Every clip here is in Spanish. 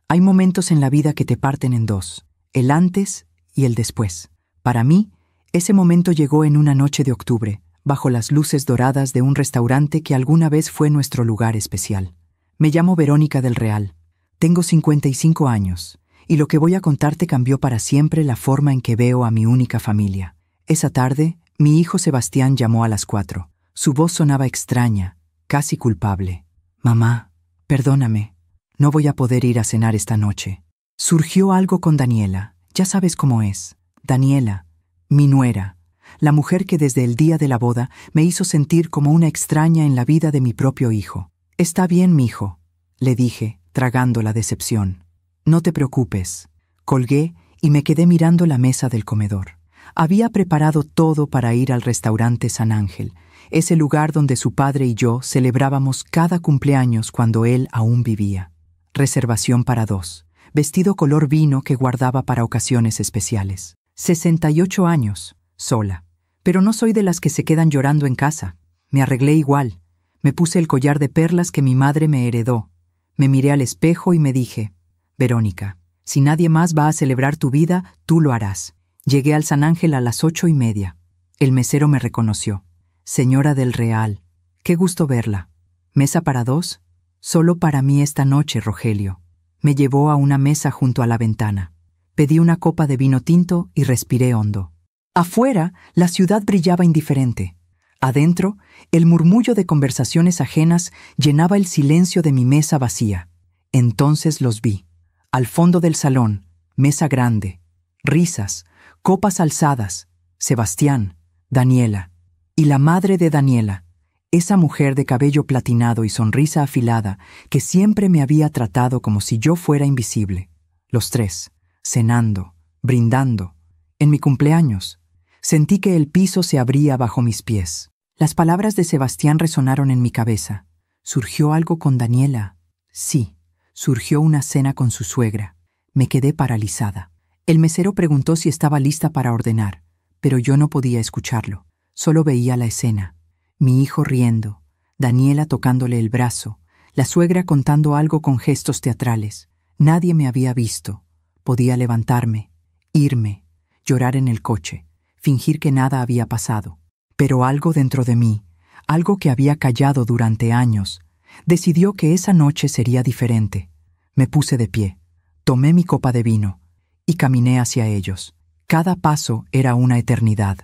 Hay momentos en la vida que te parten en dos, el antes y el después. Para mí, ese momento llegó en una noche de octubre, bajo las luces doradas de un restaurante que alguna vez fue nuestro lugar especial. Me llamo Verónica del Real. Tengo 55 años, y lo que voy a contarte cambió para siempre la forma en que veo a mi única familia. Esa tarde, mi hijo Sebastián llamó a las 4. Su voz sonaba extraña, casi culpable. «Mamá, perdóname, no voy a poder ir a cenar esta noche. Surgió algo con Daniela, ya sabes cómo es. Daniela, mi nuera, la mujer que desde el día de la boda me hizo sentir como una extraña en la vida de mi propio hijo. Está bien, mijo», le dije, tragando la decepción. «No te preocupes». Colgué y me quedé mirando la mesa del comedor. Había preparado todo para ir al restaurante San Ángel, ese lugar donde su padre y yo celebrábamos cada cumpleaños cuando él aún vivía. Reservación para 2, vestido color vino que guardaba para ocasiones especiales. 68 años, sola. Pero no soy de las que se quedan llorando en casa. Me arreglé igual. Me puse el collar de perlas que mi madre me heredó. Me miré al espejo y me dije: «Verónica, si nadie más va a celebrar tu vida, tú lo harás». Llegué al San Ángel a las 8:30. El mesero me reconoció. «Señora del Real, qué gusto verla. ¿Mesa para 2? Solo para mí esta noche, Rogelio». Me llevó a una mesa junto a la ventana. Pedí una copa de vino tinto y respiré hondo. Afuera, la ciudad brillaba indiferente. Adentro, el murmullo de conversaciones ajenas llenaba el silencio de mi mesa vacía. Entonces los vi. Al fondo del salón, mesa grande, risas, copas alzadas, Sebastián, Daniela y la madre de Daniela, esa mujer de cabello platinado y sonrisa afilada que siempre me había tratado como si yo fuera invisible. Los tres, cenando, brindando. En mi cumpleaños, sentí que el piso se abría bajo mis pies. Las palabras de Sebastián resonaron en mi cabeza. ¿Surgió algo con Daniela? Sí, surgió una cena con su suegra. Me quedé paralizada. El mesero preguntó si estaba lista para ordenar, pero yo no podía escucharlo. Solo veía la escena. Mi hijo riendo, Daniela tocándole el brazo, la suegra contando algo con gestos teatrales. Nadie me había visto. Podía levantarme, irme, llorar en el coche, fingir que nada había pasado. Pero algo dentro de mí, algo que había callado durante años, decidió que esa noche sería diferente. Me puse de pie, tomé mi copa de vino y caminé hacia ellos. Cada paso era una eternidad.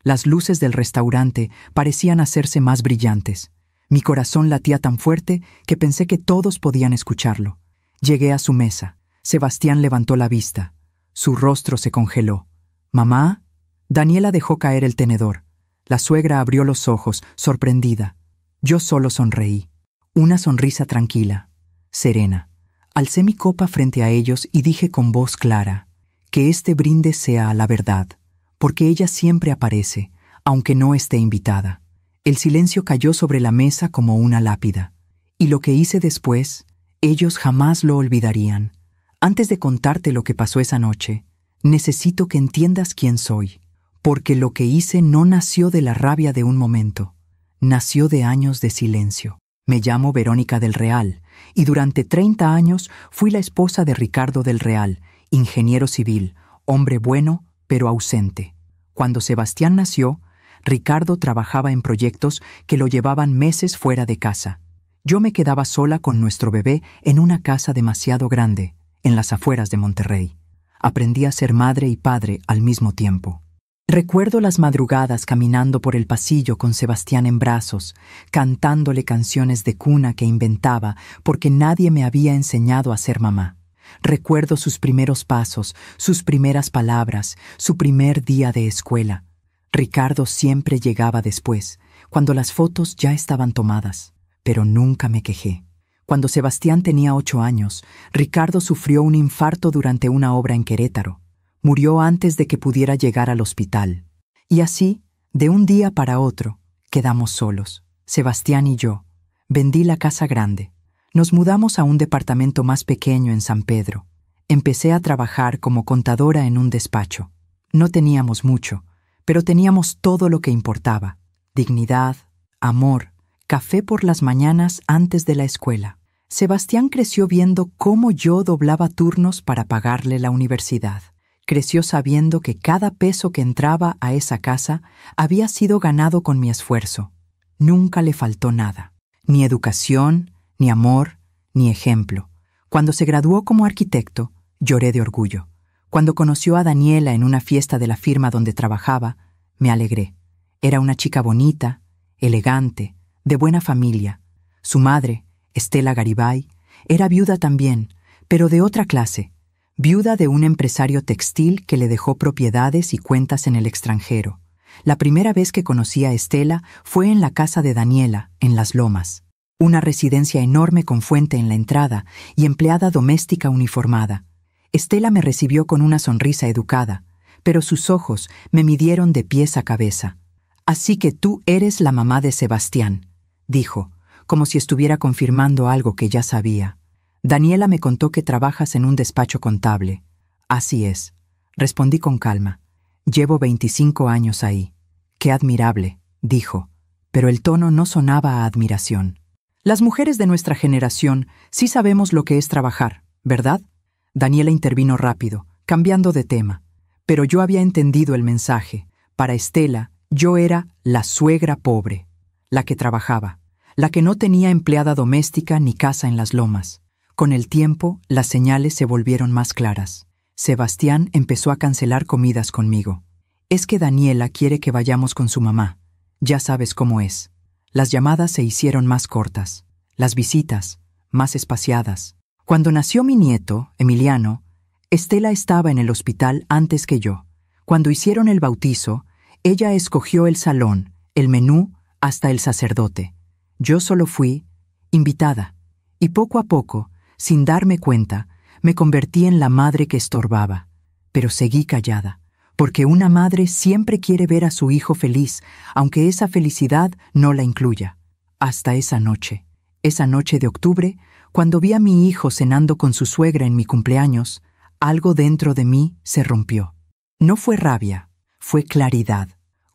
Las luces del restaurante parecían hacerse más brillantes. Mi corazón latía tan fuerte que pensé que todos podían escucharlo. Llegué a su mesa. Sebastián levantó la vista. Su rostro se congeló. «¿Mamá?» Daniela dejó caer el tenedor. La suegra abrió los ojos, sorprendida. Yo solo sonreí. Una sonrisa tranquila, serena. Alcé mi copa frente a ellos y dije con voz clara: «Que este brinde sea a la verdad, porque ella siempre aparece, aunque no esté invitada». El silencio cayó sobre la mesa como una lápida. Y lo que hice después, ellos jamás lo olvidarían. Antes de contarte lo que pasó esa noche, necesito que entiendas quién soy, porque lo que hice no nació de la rabia de un momento, nació de años de silencio. Me llamo Verónica del Real, y durante 30 años fui la esposa de Ricardo del Real, ingeniero civil, hombre bueno, pero ausente. Cuando Sebastián nació, Ricardo trabajaba en proyectos que lo llevaban meses fuera de casa. Yo me quedaba sola con nuestro bebé en una casa demasiado grande, en las afueras de Monterrey. Aprendí a ser madre y padre al mismo tiempo. Recuerdo las madrugadas caminando por el pasillo con Sebastián en brazos, cantándole canciones de cuna que inventaba porque nadie me había enseñado a ser mamá. Recuerdo sus primeros pasos, sus primeras palabras, su primer día de escuela. Ricardo siempre llegaba después, cuando las fotos ya estaban tomadas, pero nunca me quejé. Cuando Sebastián tenía 8 años, Ricardo sufrió un infarto durante una obra en Querétaro. Murió antes de que pudiera llegar al hospital. Y así, de un día para otro, quedamos solos, Sebastián y yo. Vendí la casa grande. Nos mudamos a un departamento más pequeño en San Pedro. Empecé a trabajar como contadora en un despacho. No teníamos mucho, pero teníamos todo lo que importaba: dignidad, amor, café por las mañanas antes de la escuela. Sebastián creció viendo cómo yo doblaba turnos para pagarle la universidad. Creció sabiendo que cada peso que entraba a esa casa había sido ganado con mi esfuerzo. Nunca le faltó nada. Ni educación, ni amor, ni ejemplo. Cuando se graduó como arquitecto, lloré de orgullo. Cuando conoció a Daniela en una fiesta de la firma donde trabajaba, me alegré. Era una chica bonita, elegante, de buena familia. Su madre, Estela Garibay, era viuda también, pero de otra clase. Viuda de un empresario textil que le dejó propiedades y cuentas en el extranjero. La primera vez que conocí a Estela fue en la casa de Daniela, en Las Lomas. Una residencia enorme con fuente en la entrada y empleada doméstica uniformada. Estela me recibió con una sonrisa educada, pero sus ojos me midieron de pies a cabeza. «Así que tú eres la mamá de Sebastián», dijo, como si estuviera confirmando algo que ya sabía. «Daniela me contó que trabajas en un despacho contable». «Así es», respondí con calma. «Llevo 25 años ahí». «Qué admirable», dijo, pero el tono no sonaba a admiración. «Las mujeres de nuestra generación sí sabemos lo que es trabajar, ¿verdad?». Daniela intervino rápido, cambiando de tema. Pero yo había entendido el mensaje. Para Estela, yo era la suegra pobre, la que trabajaba, la que no tenía empleada doméstica ni casa en Las Lomas. Con el tiempo, las señales se volvieron más claras. Sebastián empezó a cancelar comidas conmigo. «Es que Daniela quiere que vayamos con su mamá. Ya sabes cómo es». Las llamadas se hicieron más cortas, las visitas más espaciadas. Cuando nació mi nieto, Emiliano, Estela estaba en el hospital antes que yo. Cuando hicieron el bautizo, ella escogió el salón, el menú, hasta el sacerdote. Yo solo fui invitada, y poco a poco, sin darme cuenta, me convertí en la madre que estorbaba. Pero seguí callada, porque una madre siempre quiere ver a su hijo feliz, aunque esa felicidad no la incluya. Hasta esa noche de octubre, cuando vi a mi hijo cenando con su suegra en mi cumpleaños, algo dentro de mí se rompió. No fue rabia, fue claridad.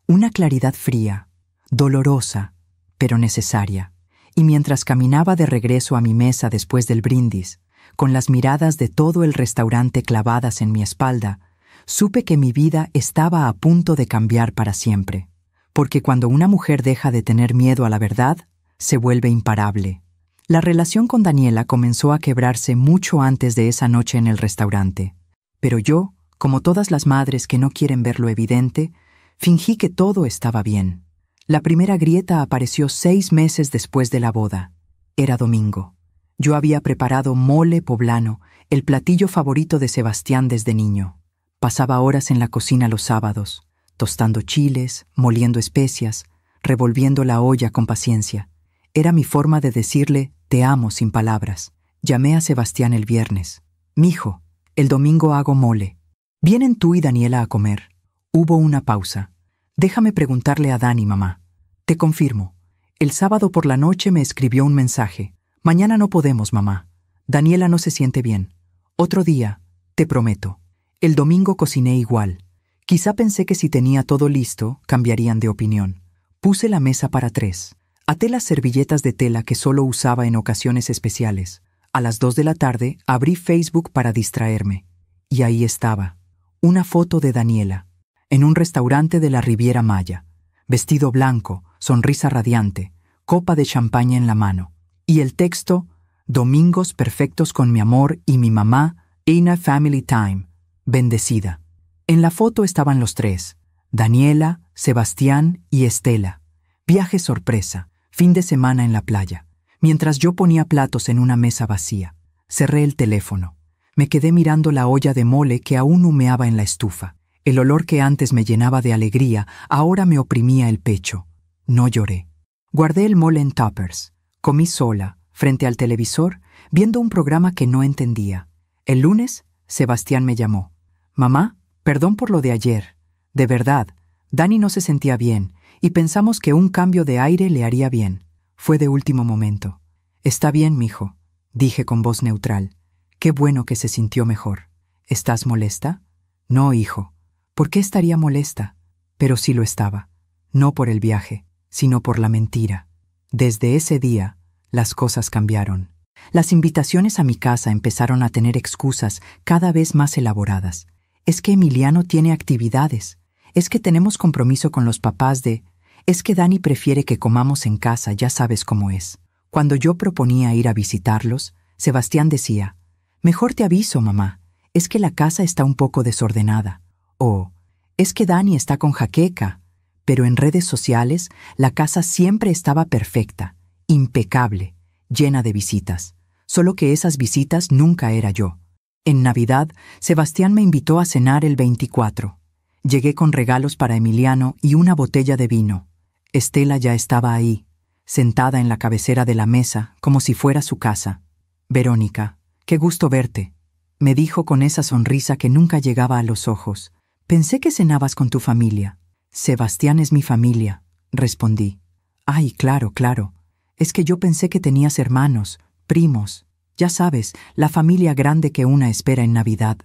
Una claridad fría, dolorosa, pero necesaria. Y mientras caminaba de regreso a mi mesa después del brindis, con las miradas de todo el restaurante clavadas en mi espalda, supe que mi vida estaba a punto de cambiar para siempre. Porque cuando una mujer deja de tener miedo a la verdad, se vuelve imparable. La relación con Daniela comenzó a quebrarse mucho antes de esa noche en el restaurante. Pero yo, como todas las madres que no quieren ver lo evidente, fingí que todo estaba bien. La primera grieta apareció 6 meses después de la boda. Era domingo. Yo había preparado mole poblano, el platillo favorito de Sebastián desde niño. Pasaba horas en la cocina los sábados, tostando chiles, moliendo especias, revolviendo la olla con paciencia. Era mi forma de decirle «te amo» sin palabras. Llamé a Sebastián el viernes. «Mijo, el domingo hago mole. ¿Vienen tú y Daniela a comer?» Hubo una pausa. «Déjame preguntarle a Dani, mamá». «Te confirmo. El sábado por la noche me escribió un mensaje. Mañana no podemos, mamá. Daniela no se siente bien. Otro día, te prometo». El domingo cociné igual. Quizá pensé que si tenía todo listo, cambiarían de opinión. Puse la mesa para 3. Até las servilletas de tela que solo usaba en ocasiones especiales. A las 2 de la tarde abrí Facebook para distraerme. Y ahí estaba, una foto de Daniela, en un restaurante de la Riviera Maya. Vestido blanco, sonrisa radiante, copa de champaña en la mano. Y el texto, «Domingos perfectos con mi amor y mi mamá, in a family time, bendecida». En la foto estaban los 3, Daniela, Sebastián y Estela. Viaje sorpresa. Fin de semana en la playa. Mientras yo ponía platos en una mesa vacía, cerré el teléfono. Me quedé mirando la olla de mole que aún humeaba en la estufa. El olor que antes me llenaba de alegría, ahora me oprimía el pecho. No lloré. Guardé el mole en tuppers. Comí sola, frente al televisor, viendo un programa que no entendía. El lunes, Sebastián me llamó. «Mamá, perdón por lo de ayer. De verdad, Dani no se sentía bien, y pensamos que un cambio de aire le haría bien. Fue de último momento». «Está bien, mijo», dije con voz neutral. «Qué bueno que se sintió mejor. ¿Estás molesta?» «No, hijo. ¿Por qué estaría molesta?» Pero sí lo estaba. No por el viaje, sino por la mentira. Desde ese día, las cosas cambiaron. Las invitaciones a mi casa empezaron a tener excusas cada vez más elaboradas. Es que Emiliano tiene actividades. Es que tenemos compromiso con los papás de... Es que Dani prefiere que comamos en casa, ya sabes cómo es. Cuando yo proponía ir a visitarlos, Sebastián decía, «Mejor te aviso, mamá, es que la casa está un poco desordenada». O, «Es que Dani está con jaqueca». Pero en redes sociales, la casa siempre estaba perfecta, impecable, llena de visitas. Solo que esas visitas nunca era yo. En Navidad, Sebastián me invitó a cenar el 24. Llegué con regalos para Emiliano y una botella de vino. Estela ya estaba ahí, sentada en la cabecera de la mesa, como si fuera su casa. «Verónica, qué gusto verte», me dijo con esa sonrisa que nunca llegaba a los ojos. «Pensé que cenabas con tu familia». «Sebastián es mi familia», respondí. «Ay, claro, claro. Es que yo pensé que tenías hermanos, primos. Ya sabes, la familia grande que una espera en Navidad».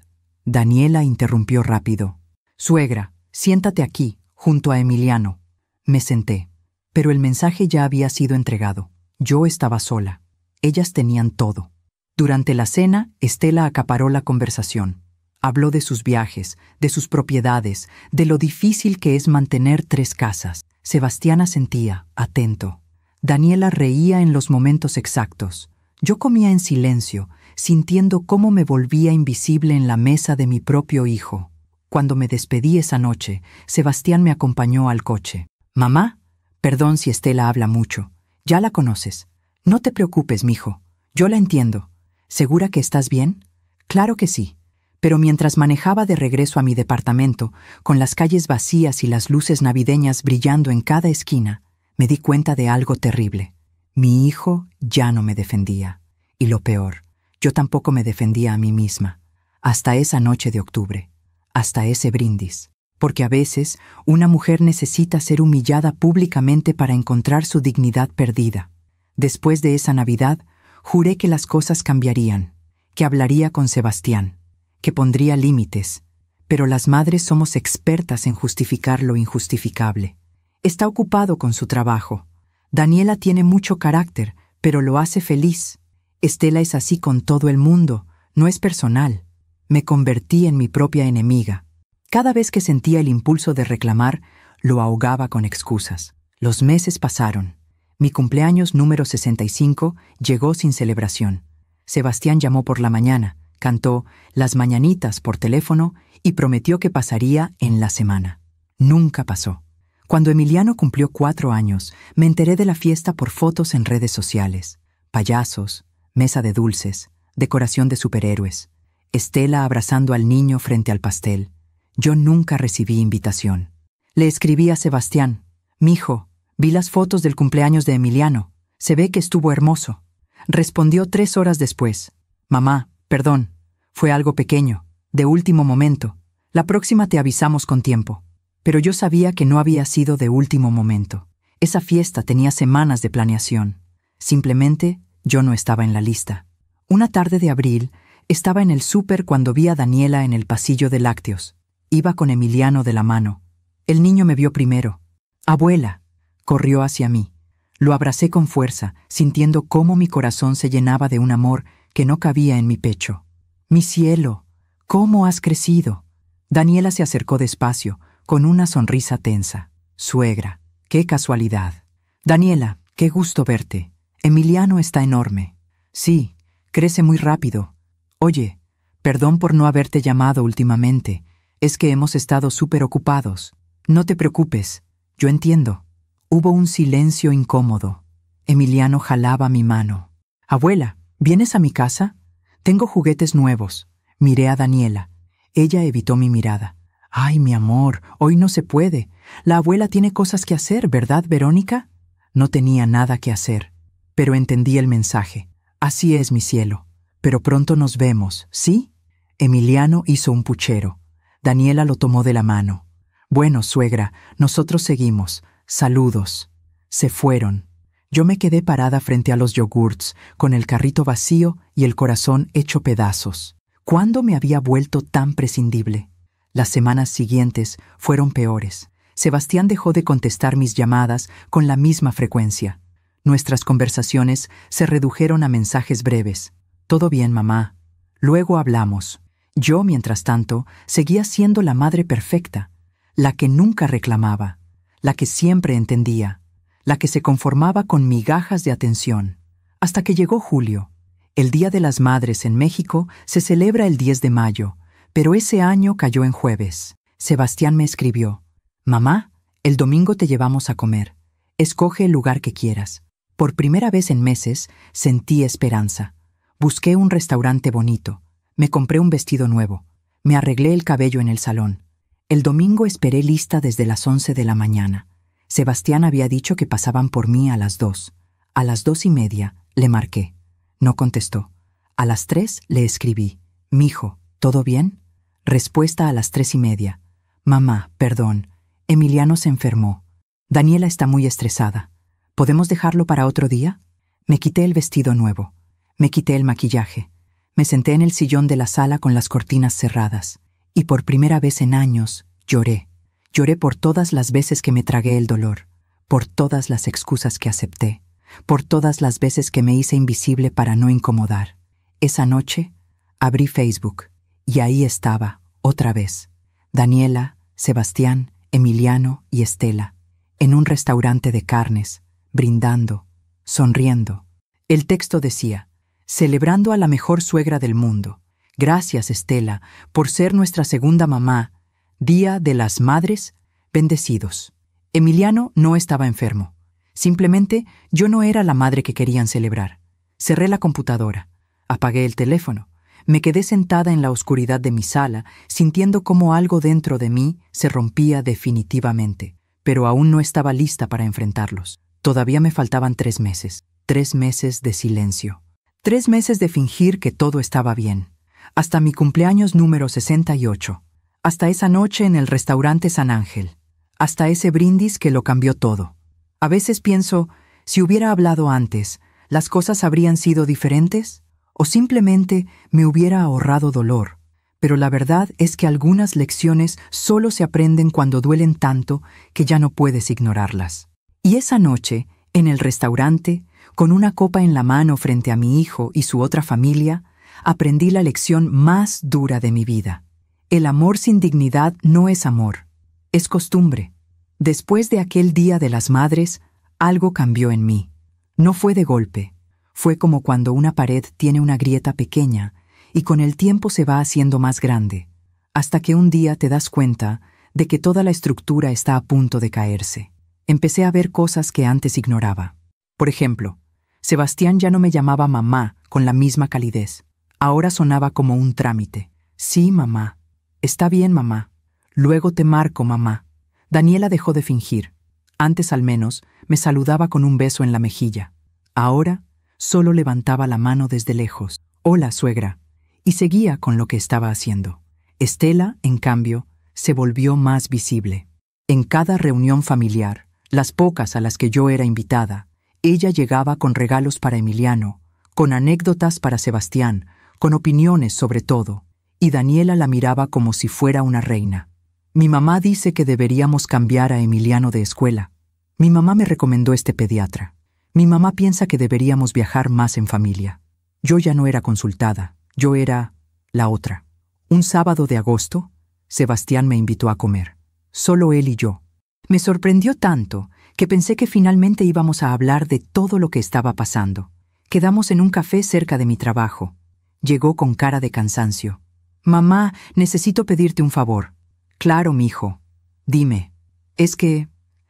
Daniela interrumpió rápido. «Suegra, siéntate aquí, junto a Emiliano». Me senté, pero el mensaje ya había sido entregado. Yo estaba sola. Ellas tenían todo. Durante la cena, Estela acaparó la conversación. Habló de sus viajes, de sus propiedades, de lo difícil que es mantener 3 casas. Sebastián asentía, atento. Daniela reía en los momentos exactos. Yo comía en silencio, sintiendo cómo me volvía invisible en la mesa de mi propio hijo. Cuando me despedí esa noche, Sebastián me acompañó al coche. «Mamá, perdón si Estela habla mucho. Ya la conoces. No te preocupes, mijo. Yo la entiendo. ¿Segura que estás bien?» «Claro que sí». Pero mientras manejaba de regreso a mi departamento, con las calles vacías y las luces navideñas brillando en cada esquina, me di cuenta de algo terrible. Mi hijo ya no me defendía. Y lo peor, yo tampoco me defendía a mí misma. Hasta esa noche de octubre. Hasta ese brindis. Porque a veces una mujer necesita ser humillada públicamente para encontrar su dignidad perdida. Después de esa Navidad, juré que las cosas cambiarían, que hablaría con Sebastián, que pondría límites, pero las madres somos expertas en justificar lo injustificable. Está ocupado con su trabajo. Daniela tiene mucho carácter, pero lo hace feliz. Estela es así con todo el mundo, no es personal. Me convertí en mi propia enemiga. Cada vez que sentía el impulso de reclamar, lo ahogaba con excusas. Los meses pasaron. Mi cumpleaños número 65 llegó sin celebración. Sebastián llamó por la mañana, cantó Las Mañanitas por teléfono y prometió que pasaría en la semana. Nunca pasó. Cuando Emiliano cumplió 4 años, me enteré de la fiesta por fotos en redes sociales. Payasos, mesa de dulces, decoración de superhéroes. Estela abrazando al niño frente al pastel. Yo nunca recibí invitación. Le escribí a Sebastián: «Mijo, vi las fotos del cumpleaños de Emiliano. Se ve que estuvo hermoso». Respondió 3 horas después: «Mamá, perdón, fue algo pequeño, de último momento. La próxima te avisamos con tiempo». Pero yo sabía que no había sido de último momento. Esa fiesta tenía semanas de planeación. Simplemente yo no estaba en la lista. Una tarde de abril, estaba en el súper cuando vi a Daniela en el pasillo de lácteos. Iba con Emiliano de la mano. El niño me vio primero. «Abuela», corrió hacia mí. Lo abracé con fuerza, sintiendo cómo mi corazón se llenaba de un amor que no cabía en mi pecho. «Mi cielo, ¿cómo has crecido?» Daniela se acercó despacio, con una sonrisa tensa. «Suegra, qué casualidad». «Daniela, qué gusto verte. Emiliano está enorme». «Sí, crece muy rápido. Oye, perdón por no haberte llamado últimamente. Es que hemos estado súper ocupados». «No te preocupes, yo entiendo». Hubo un silencio incómodo. Emiliano jalaba mi mano. «Abuela, ¿vienes a mi casa? Tengo juguetes nuevos». Miré a Daniela. Ella evitó mi mirada. «Ay, mi amor, hoy no se puede. La abuela tiene cosas que hacer, ¿verdad, Verónica?» No tenía nada que hacer, pero entendí el mensaje. «Así es, mi cielo. Pero pronto nos vemos, ¿sí?» Emiliano hizo un puchero. Daniela lo tomó de la mano. «Bueno, suegra, nosotros seguimos. Saludos». Se fueron. Yo me quedé parada frente a los yogurts, con el carrito vacío y el corazón hecho pedazos. ¿Cuándo me había vuelto tan prescindible? Las semanas siguientes fueron peores. Sebastián dejó de contestar mis llamadas con la misma frecuencia. Nuestras conversaciones se redujeron a mensajes breves. «Todo bien, mamá. Luego hablamos». Yo, mientras tanto, seguía siendo la madre perfecta, la que nunca reclamaba, la que siempre entendía, la que se conformaba con migajas de atención. Hasta que llegó julio. El Día de las Madres en México se celebra el 10 de mayo, pero ese año cayó en jueves. Sebastián me escribió: «Mamá, el domingo te llevamos a comer. Escoge el lugar que quieras». Por primera vez en meses sentí esperanza. Busqué un restaurante bonito. Me compré un vestido nuevo. Me arreglé el cabello en el salón. El domingo esperé lista desde las 11 de la mañana. Sebastián había dicho que pasaban por mí a las 2. A las 2:30 le marqué. No contestó. A las 3 le escribí: «Mijo, ¿todo bien?». Respuesta a las 3:30. «Mamá, perdón. Emiliano se enfermó. Daniela está muy estresada. ¿Podemos dejarlo para otro día?». Me quité el vestido nuevo. Me quité el maquillaje. Me senté en el sillón de la sala con las cortinas cerradas. Y por primera vez en años lloré. Lloré por todas las veces que me tragué el dolor, por todas las excusas que acepté, por todas las veces que me hice invisible para no incomodar. Esa noche abrí Facebook y ahí estaba, otra vez, Daniela, Sebastián, Emiliano y Estela, en un restaurante de carnes, brindando, sonriendo. El texto decía: «Celebrando a la mejor suegra del mundo. Gracias, Estela, por ser nuestra segunda mamá. Día de las Madres, bendecidos». Emiliano no estaba enfermo. Simplemente yo no era la madre que querían celebrar. Cerré la computadora. Apagué el teléfono. Me quedé sentada en la oscuridad de mi sala, sintiendo cómo algo dentro de mí se rompía definitivamente. Pero aún no estaba lista para enfrentarlos. Todavía me faltaban 3 meses. 3 meses de silencio. 3 meses de fingir que todo estaba bien. Hasta mi cumpleaños número 68. Hasta esa noche en el restaurante San Ángel. Hasta ese brindis que lo cambió todo. A veces pienso, si hubiera hablado antes, ¿las cosas habrían sido diferentes? ¿O simplemente me hubiera ahorrado dolor? Pero la verdad es que algunas lecciones solo se aprenden cuando duelen tanto que ya no puedes ignorarlas. Y esa noche, en el restaurante, con una copa en la mano frente a mi hijo y su otra familia, aprendí la lección más dura de mi vida. El amor sin dignidad no es amor, es costumbre. Después de aquel Día de las Madres, algo cambió en mí. No fue de golpe, fue como cuando una pared tiene una grieta pequeña y con el tiempo se va haciendo más grande, hasta que un día te das cuenta de que toda la estructura está a punto de caerse. Empecé a ver cosas que antes ignoraba. Por ejemplo, Sebastián ya no me llamaba mamá con la misma calidez. Ahora sonaba como un trámite. «Sí, mamá. Está bien, mamá. Luego te marco, mamá». Daniela dejó de fingir. Antes, al menos, me saludaba con un beso en la mejilla. Ahora, solo levantaba la mano desde lejos. «Hola, suegra». Y seguía con lo que estaba haciendo. Estela, en cambio, se volvió más visible. En cada reunión familiar, las pocas a las que yo era invitada, ella llegaba con regalos para Emiliano, con anécdotas para Sebastián, con opiniones sobre todo, y Daniela la miraba como si fuera una reina. Mi mamá dice que deberíamos cambiar a Emiliano de escuela. Mi mamá me recomendó este pediatra. Mi mamá piensa que deberíamos viajar más en familia. Yo ya no era consultada, yo era la otra. Un sábado de agosto, Sebastián me invitó a comer. Solo él y yo. Me sorprendió tanto que pensé que finalmente íbamos a hablar de todo lo que estaba pasando. Quedamos en un café cerca de mi trabajo. Llegó con cara de cansancio. «Mamá, necesito pedirte un favor». «Claro, mijo. Dime». «Es que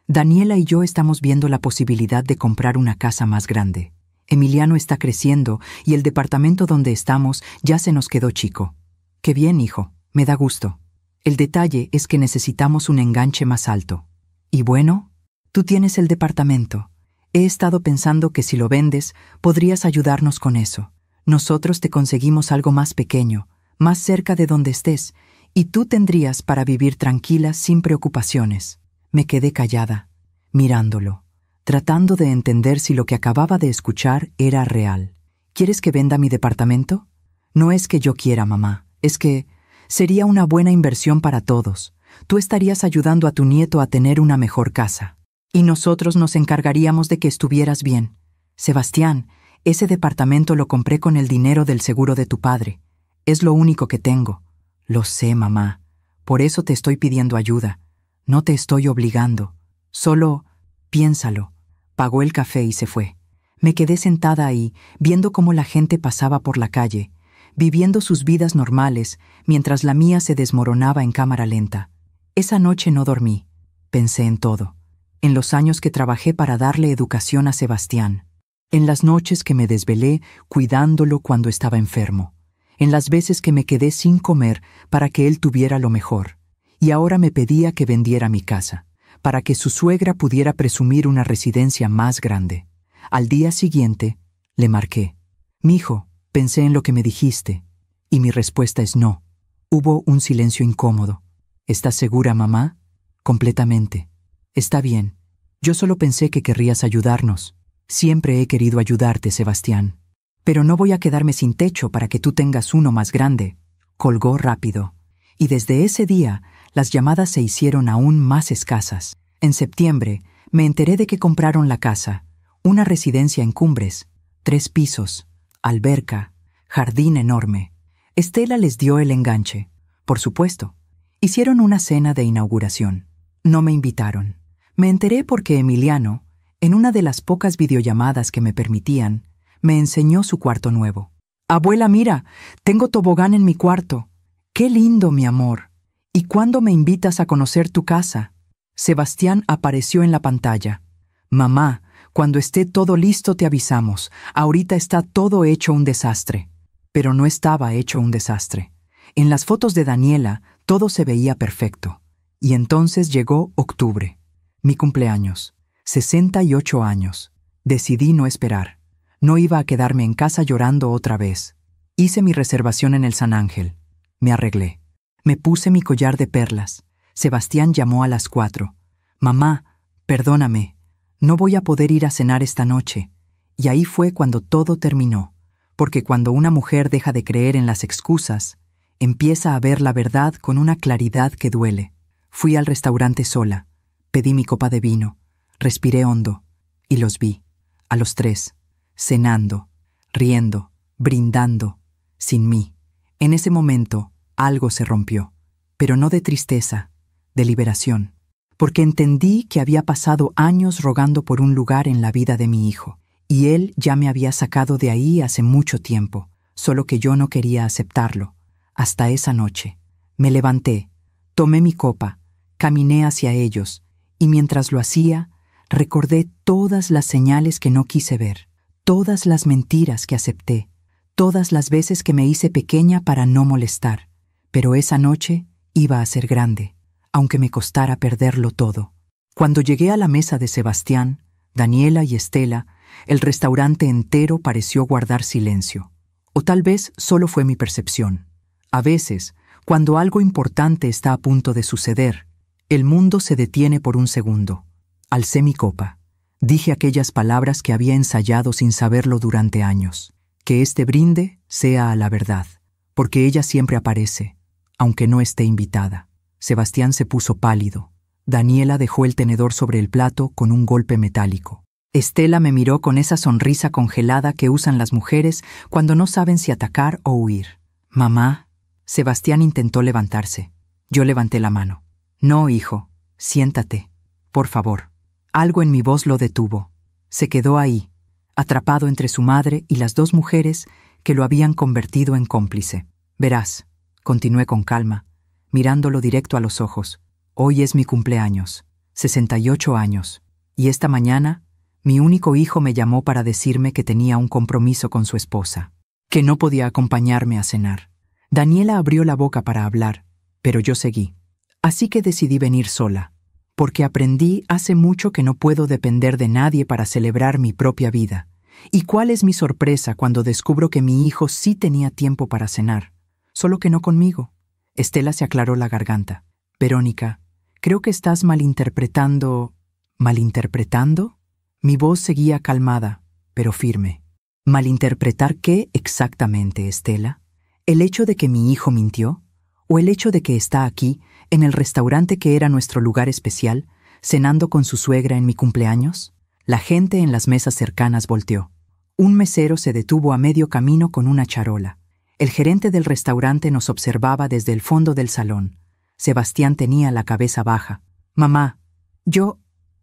Daniela y yo estamos viendo la posibilidad de comprar una casa más grande. Emiliano está creciendo y el departamento donde estamos ya se nos quedó chico». «Qué bien, hijo. Me da gusto. El detalle es que necesitamos un enganche más alto». «¿Y bueno? Tú tienes el departamento. He estado pensando que si lo vendes, podrías ayudarnos con eso. Nosotros te conseguimos algo más pequeño, más cerca de donde estés, y tú tendrías para vivir tranquila sin preocupaciones». Me quedé callada, mirándolo, tratando de entender si lo que acababa de escuchar era real. «¿Quieres que venda mi departamento?» «No es que yo quiera, mamá. Es que sería una buena inversión para todos. Tú estarías ayudando a tu nieto a tener una mejor casa. Y nosotros nos encargaríamos de que estuvieras bien. Sebastián, ese departamento lo compré con el dinero del seguro de tu padre. Es lo único que tengo. Lo sé, mamá. Por eso te estoy pidiendo ayuda. No te estoy obligando. Solo piénsalo. Pagó el café y se fue. Me quedé sentada ahí, viendo cómo la gente pasaba por la calle, viviendo sus vidas normales, mientras la mía se desmoronaba en cámara lenta. Esa noche no dormí. Pensé en todo. En los años que trabajé para darle educación a Sebastián. En las noches que me desvelé cuidándolo cuando estaba enfermo. En las veces que me quedé sin comer para que él tuviera lo mejor. Y ahora me pedía que vendiera mi casa, para que su suegra pudiera presumir una residencia más grande. Al día siguiente, le marqué. «Mijo, pensé en lo que me dijiste». Y mi respuesta es no. Hubo un silencio incómodo. «¿Estás segura, mamá?» «Completamente». «Está bien. Yo solo pensé que querrías ayudarnos. Siempre he querido ayudarte, Sebastián. Pero no voy a quedarme sin techo para que tú tengas uno más grande». Colgó rápido. Y desde ese día, las llamadas se hicieron aún más escasas. En septiembre, me enteré de que compraron la casa. Una residencia en Cumbres, 3 pisos, alberca, jardín enorme. Estela les dio el enganche. Por supuesto. Hicieron una cena de inauguración. No me invitaron. Me enteré porque Emiliano, en una de las pocas videollamadas que me permitían, me enseñó su cuarto nuevo. «Abuela, mira, tengo tobogán en mi cuarto. ¡Qué lindo, mi amor! ¿Y cuándo me invitas a conocer tu casa?» Sebastián apareció en la pantalla. «Mamá, cuando esté todo listo te avisamos. Ahorita está todo hecho un desastre». Pero no estaba hecho un desastre. En las fotos de Daniela todo se veía perfecto. Y entonces llegó octubre. Mi cumpleaños. 68 años. Decidí no esperar. No iba a quedarme en casa llorando otra vez. Hice mi reservación en el San Ángel. Me arreglé. Me puse mi collar de perlas. Sebastián llamó a las 4. «Mamá, perdóname. No voy a poder ir a cenar esta noche». Y ahí fue cuando todo terminó. Porque cuando una mujer deja de creer en las excusas, empieza a ver la verdad con una claridad que duele. Fui al restaurante sola. Pedí mi copa de vino. Respiré hondo. Y los vi. A los 3. Cenando. Riendo. Brindando. Sin mí. En ese momento, algo se rompió. Pero no de tristeza. De liberación. Porque entendí que había pasado años rogando por un lugar en la vida de mi hijo, y él ya me había sacado de ahí hace mucho tiempo, solo que yo no quería aceptarlo. Hasta esa noche. Me levanté, tomé mi copa, caminé hacia ellos, y mientras lo hacía, recordé todas las señales que no quise ver, todas las mentiras que acepté, todas las veces que me hice pequeña para no molestar. Pero esa noche iba a ser grande, aunque me costara perderlo todo. Cuando llegué a la mesa de Sebastián, Daniela y Estela, el restaurante entero pareció guardar silencio. O tal vez solo fue mi percepción. A veces, cuando algo importante está a punto de suceder, el mundo se detiene por un segundo. Alcé mi copa. Dije aquellas palabras que había ensayado sin saberlo durante años. Que este brinde sea a la verdad, porque ella siempre aparece, aunque no esté invitada. Sebastián se puso pálido. Daniela dejó el tenedor sobre el plato con un golpe metálico. Estela me miró con esa sonrisa congelada que usan las mujeres cuando no saben si atacar o huir. «Mamá». Sebastián intentó levantarse. Yo levanté la mano. «No, hijo. Siéntate. Por favor». Algo en mi voz lo detuvo. Se quedó ahí, atrapado entre su madre y las 2 mujeres que lo habían convertido en cómplice. «Verás», continué con calma, mirándolo directo a los ojos. «Hoy es mi cumpleaños, 68 años, y esta mañana mi único hijo me llamó para decirme que tenía un compromiso con su esposa, que no podía acompañarme a cenar». Daniela abrió la boca para hablar, pero yo seguí. Así que decidí venir sola, porque aprendí hace mucho que no puedo depender de nadie para celebrar mi propia vida. ¿Y cuál es mi sorpresa cuando descubro que mi hijo sí tenía tiempo para cenar, solo que no conmigo? Estela se aclaró la garganta. «Verónica, creo que estás malinterpretando». ¿Malinterpretando? Mi voz seguía calmada, pero firme. ¿Malinterpretar qué exactamente, Estela? ¿El hecho de que mi hijo mintió? ¿O el hecho de que está aquí, en el restaurante que era nuestro lugar especial, cenando con su suegra en mi cumpleaños? La gente en las mesas cercanas volteó. Un mesero se detuvo a medio camino con una charola. El gerente del restaurante nos observaba desde el fondo del salón. Sebastián tenía la cabeza baja. «Mamá,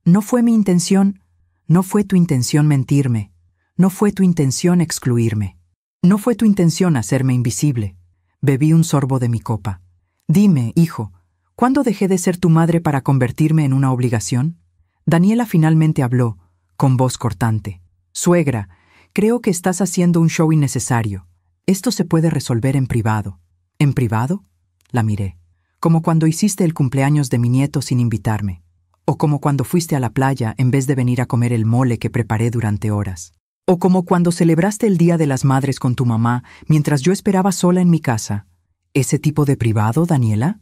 no fue mi intención. No fue tu intención mentirme. No fue tu intención excluirme. No fue tu intención hacerme invisible». Bebí un sorbo de mi copa. «Dime, hijo, ¿cuándo dejé de ser tu madre para convertirme en una obligación?» Daniela finalmente habló, con voz cortante. «Suegra, creo que estás haciendo un show innecesario. Esto se puede resolver en privado». «¿En privado?», la miré. «Como cuando hiciste el cumpleaños de mi nieto sin invitarme. O como cuando fuiste a la playa en vez de venir a comer el mole que preparé durante horas. O como cuando celebraste el Día de las Madres con tu mamá mientras yo esperaba sola en mi casa». «¿Ese tipo de privado, Daniela?».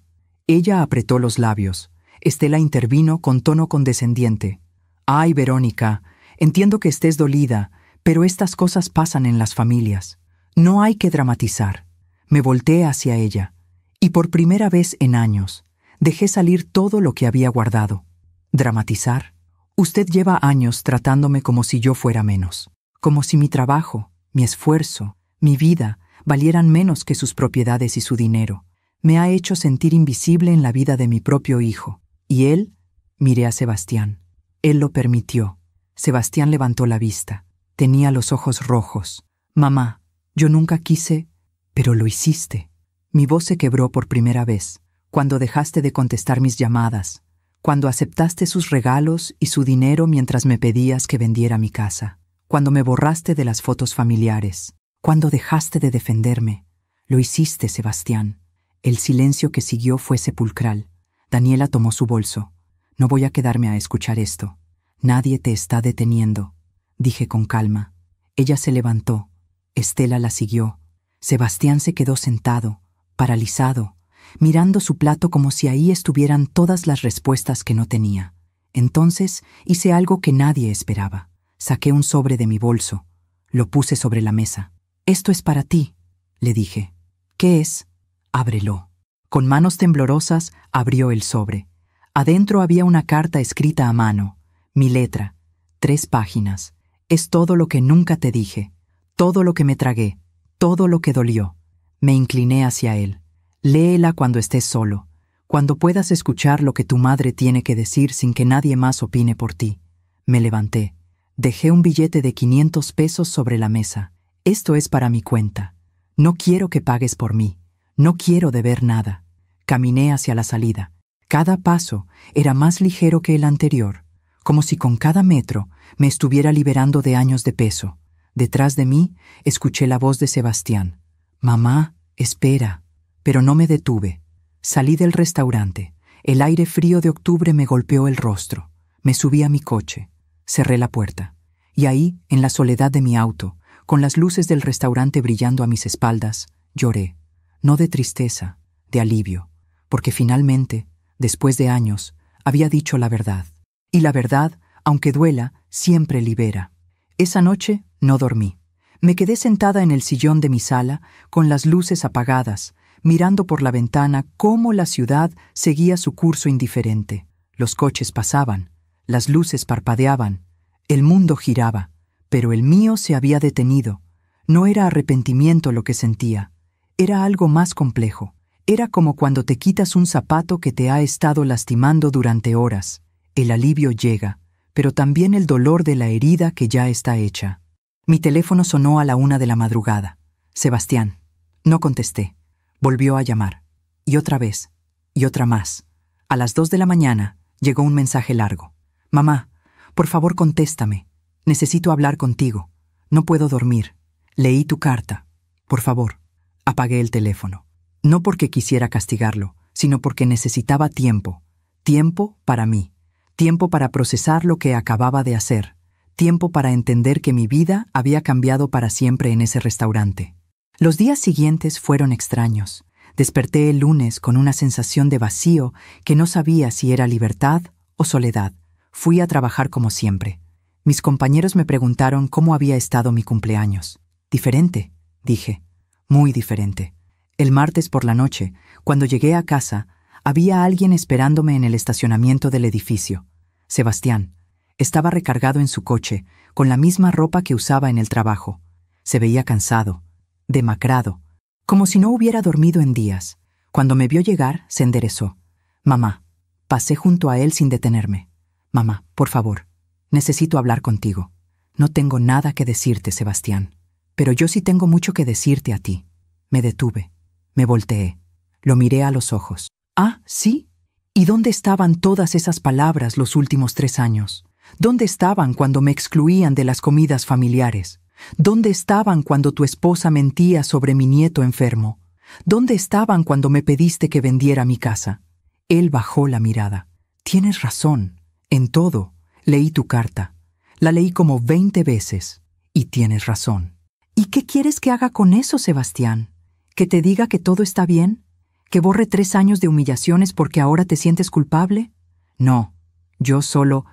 Ella apretó los labios. Estela intervino con tono condescendiente. «Ay, Verónica, entiendo que estés dolida, pero estas cosas pasan en las familias. No hay que dramatizar». Me volteé hacia ella, y por primera vez en años, dejé salir todo lo que había guardado. ¿Dramatizar? Usted lleva años tratándome como si yo fuera menos, como si mi trabajo, mi esfuerzo, mi vida valieran menos que sus propiedades y su dinero. Me ha hecho sentir invisible en la vida de mi propio hijo. ¿Y él?». Miré a Sebastián. Él lo permitió. Sebastián levantó la vista. Tenía los ojos rojos. «Mamá, yo nunca quise, pero lo hiciste». Mi voz se quebró por primera vez, cuando dejaste de contestar mis llamadas, cuando aceptaste sus regalos y su dinero mientras me pedías que vendiera mi casa, cuando me borraste de las fotos familiares, cuando dejaste de defenderme. Lo hiciste, Sebastián. El silencio que siguió fue sepulcral. Daniela tomó su bolso. «No voy a quedarme a escuchar esto. Nadie te está deteniendo», dije con calma. Ella se levantó. Estela la siguió. Sebastián se quedó sentado, paralizado, mirando su plato como si ahí estuvieran todas las respuestas que no tenía. Entonces hice algo que nadie esperaba. Saqué un sobre de mi bolso. Lo puse sobre la mesa. «Esto es para ti», le dije. «¿Qué es?». «Ábrelo». Con manos temblorosas abrió el sobre. Adentro había una carta escrita a mano. Mi letra. 3 páginas. «Es todo lo que nunca te dije. Todo lo que me tragué. Todo lo que dolió». Me incliné hacia él. «Léela cuando estés solo, cuando puedas escuchar lo que tu madre tiene que decir sin que nadie más opine por ti». Me levanté. Dejé un billete de 500 pesos sobre la mesa. «Esto es para mi cuenta. No quiero que pagues por mí. No quiero deber nada». Caminé hacia la salida. Cada paso era más ligero que el anterior, como si con cada metro me estuviera liberando de años de peso. Detrás de mí escuché la voz de Sebastián. «Mamá, espera». Pero no me detuve. Salí del restaurante. El aire frío de octubre me golpeó el rostro. Me subí a mi coche. Cerré la puerta. Y ahí, en la soledad de mi auto, con las luces del restaurante brillando a mis espaldas, lloré. No de tristeza, de alivio, porque finalmente, después de años, había dicho la verdad. Y la verdad, aunque duela, siempre libera. Esa noche no dormí. Me quedé sentada en el sillón de mi sala, con las luces apagadas, mirando por la ventana cómo la ciudad seguía su curso indiferente. Los coches pasaban, las luces parpadeaban, el mundo giraba, pero el mío se había detenido. No era arrepentimiento lo que sentía, era algo más complejo. Era como cuando te quitas un zapato que te ha estado lastimando durante horas. El alivio llega, pero también el dolor de la herida que ya está hecha. Mi teléfono sonó a la 1 de la madrugada. «Sebastián». No contesté. Volvió a llamar. Y otra vez. Y otra más. A las 2 de la mañana llegó un mensaje largo. «Mamá, por favor contéstame. Necesito hablar contigo. No puedo dormir. Leí tu carta. Por favor». Apagué el teléfono. No porque quisiera castigarlo, sino porque necesitaba tiempo. Tiempo para mí. Tiempo para procesar lo que acababa de hacer. Tiempo para entender que mi vida había cambiado para siempre en ese restaurante. Los días siguientes fueron extraños. Desperté el lunes con una sensación de vacío que no sabía si era libertad o soledad. Fui a trabajar como siempre. Mis compañeros me preguntaron cómo había estado mi cumpleaños. «Diferente», dije. «Muy diferente». El martes por la noche, cuando llegué a casa, había alguien esperándome en el estacionamiento del edificio. «Sebastián, Estaba recargado en su coche, con la misma ropa que usaba en el trabajo. Se veía cansado, demacrado, como si no hubiera dormido en días. Cuando me vio llegar, se enderezó. «Mamá». Pasé junto a él sin detenerme. «Mamá, por favor, necesito hablar contigo. No tengo nada que decirte, Sebastián. Pero yo sí tengo mucho que decirte a ti». Me detuve. Me volteé. Lo miré a los ojos. «¿Ah, sí? ¿Y dónde estaban todas esas palabras los últimos 3 años? ¿Dónde estaban cuando me excluían de las comidas familiares? ¿Dónde estaban cuando tu esposa mentía sobre mi nieto enfermo? ¿Dónde estaban cuando me pediste que vendiera mi casa?» Él bajó la mirada. «Tienes razón. En todo. Leí tu carta. La leí como 20 veces. Y tienes razón». «¿Y qué quieres que haga con eso, Sebastián? ¿Que te diga que todo está bien? ¿Que borre 3 años de humillaciones porque ahora te sientes culpable?» «No. Yo solo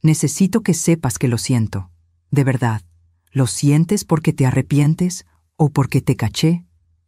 necesito que sepas que lo siento. De verdad. ¿Lo sientes porque te arrepientes o porque te caché?»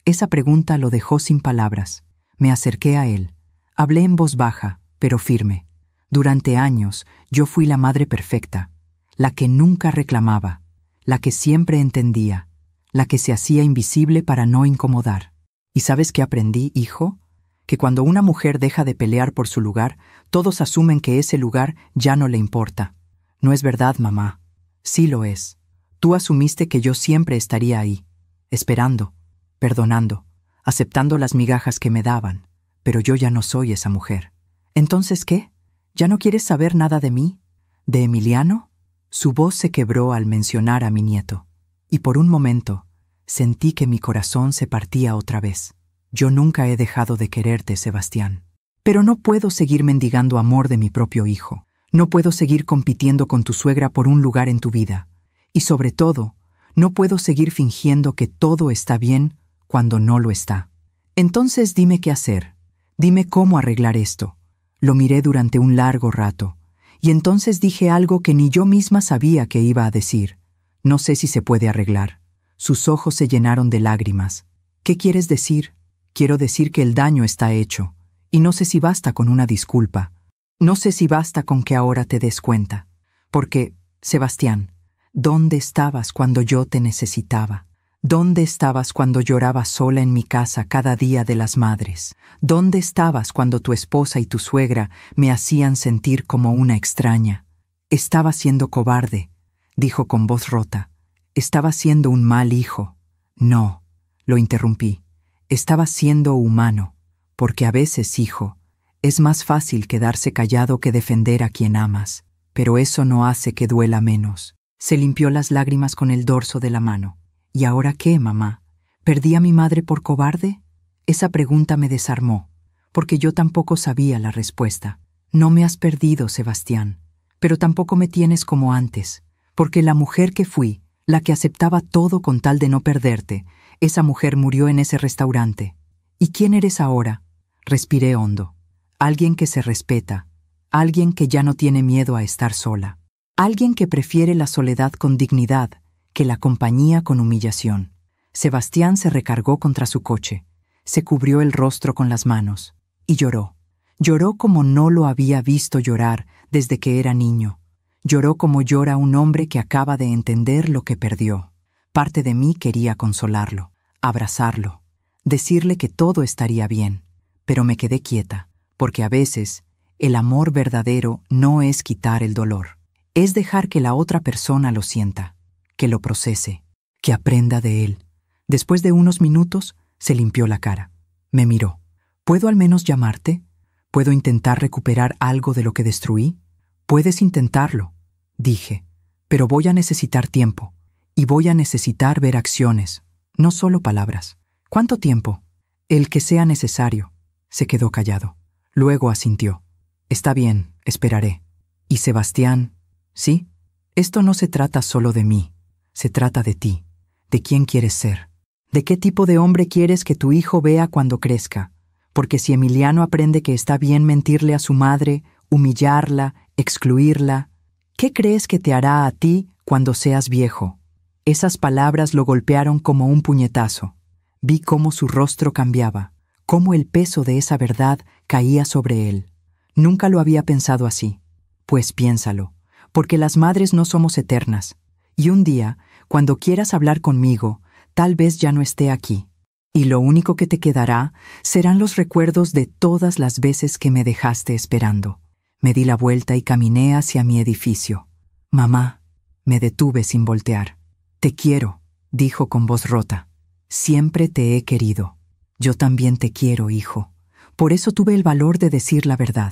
Esa pregunta lo dejó sin palabras. Me acerqué a él. Hablé en voz baja, pero firme. Durante años yo fui la madre perfecta, la que nunca reclamaba, la que siempre entendía, la que se hacía invisible para no incomodar. ¿Y sabes qué aprendí, hijo? Que cuando una mujer deja de pelear por su lugar, todos asumen que ese lugar ya no le importa. No es verdad, mamá. Sí lo es. Tú asumiste que yo siempre estaría ahí, esperando, perdonando, aceptando las migajas que me daban, pero yo ya no soy esa mujer. ¿Entonces qué? ¿Ya no quieres saber nada de mí? ¿De Emiliano? Su voz se quebró al mencionar a mi nieto, y por un momento sentí que mi corazón se partía otra vez. Yo nunca he dejado de quererte, Sebastián. Pero no puedo seguir mendigando amor de mi propio hijo. No puedo seguir compitiendo con tu suegra por un lugar en tu vida. Y sobre todo, no puedo seguir fingiendo que todo está bien cuando no lo está. Entonces dime qué hacer. Dime cómo arreglar esto». Lo miré durante un largo rato, y entonces dije algo que ni yo misma sabía que iba a decir. «No sé si se puede arreglar». Sus ojos se llenaron de lágrimas. «¿Qué quieres decir?» «Quiero decir que el daño está hecho, y no sé si basta con una disculpa. No sé si basta con que ahora te des cuenta. Porque, Sebastián, ¿dónde estabas cuando yo te necesitaba? ¿Dónde estabas cuando lloraba sola en mi casa cada día de las madres? ¿Dónde estabas cuando tu esposa y tu suegra me hacían sentir como una extraña?» «Estaba siendo cobarde», dijo con voz rota. «Estaba siendo un mal hijo». «No», lo interrumpí. «Estaba siendo humano, porque a veces, hijo, es más fácil quedarse callado que defender a quien amas, pero eso no hace que duela menos». Se limpió las lágrimas con el dorso de la mano. «¿Y ahora qué, mamá? ¿Perdí a mi madre por cobarde?» Esa pregunta me desarmó, porque yo tampoco sabía la respuesta. «No me has perdido, Sebastián, pero tampoco me tienes como antes, porque la mujer que fui, la que aceptaba todo con tal de no perderte, esa mujer murió en ese restaurante. ¿Y quién eres ahora?» Respiré hondo. Alguien que se respeta, alguien que ya no tiene miedo a estar sola, alguien que prefiere la soledad con dignidad que la compañía con humillación. Sebastián se recargó contra su coche, se cubrió el rostro con las manos y lloró. Lloró como no lo había visto llorar desde que era niño. Lloró como llora un hombre que acaba de entender lo que perdió. Parte de mí quería consolarlo, abrazarlo, decirle que todo estaría bien, pero me quedé quieta, porque a veces el amor verdadero no es quitar el dolor, es dejar que la otra persona lo sienta, que lo procese, que aprenda de él. Después de unos minutos, se limpió la cara. Me miró. «¿Puedo al menos llamarte? ¿Puedo intentar recuperar algo de lo que destruí?» «Puedes intentarlo», dije, «pero voy a necesitar tiempo, y voy a necesitar ver acciones, no solo palabras». «¿Cuánto tiempo?» «El que sea necesario». Se quedó callado. Luego asintió. «Está bien, esperaré». «¿Y Sebastián?» «Sí. Esto no se trata solo de mí. Se trata de ti, de quién quieres ser, de qué tipo de hombre quieres que tu hijo vea cuando crezca. Porque si Emiliano aprende que está bien mentirle a su madre, humillarla, excluirla, ¿qué crees que te hará a ti cuando seas viejo?» Esas palabras lo golpearon como un puñetazo. Vi cómo su rostro cambiaba, cómo el peso de esa verdad caía sobre él. Nunca lo había pensado así. «Pues piénsalo, porque las madres no somos eternas, y un día, cuando quieras hablar conmigo, tal vez ya no esté aquí, y lo único que te quedará serán los recuerdos de todas las veces que me dejaste esperando. Me di la vuelta y caminé hacia mi edificio. Mamá, me detuve sin voltear. Te quiero, dijo con voz rota. Siempre te he querido. Yo también te quiero, hijo. Por eso tuve el valor de decir la verdad.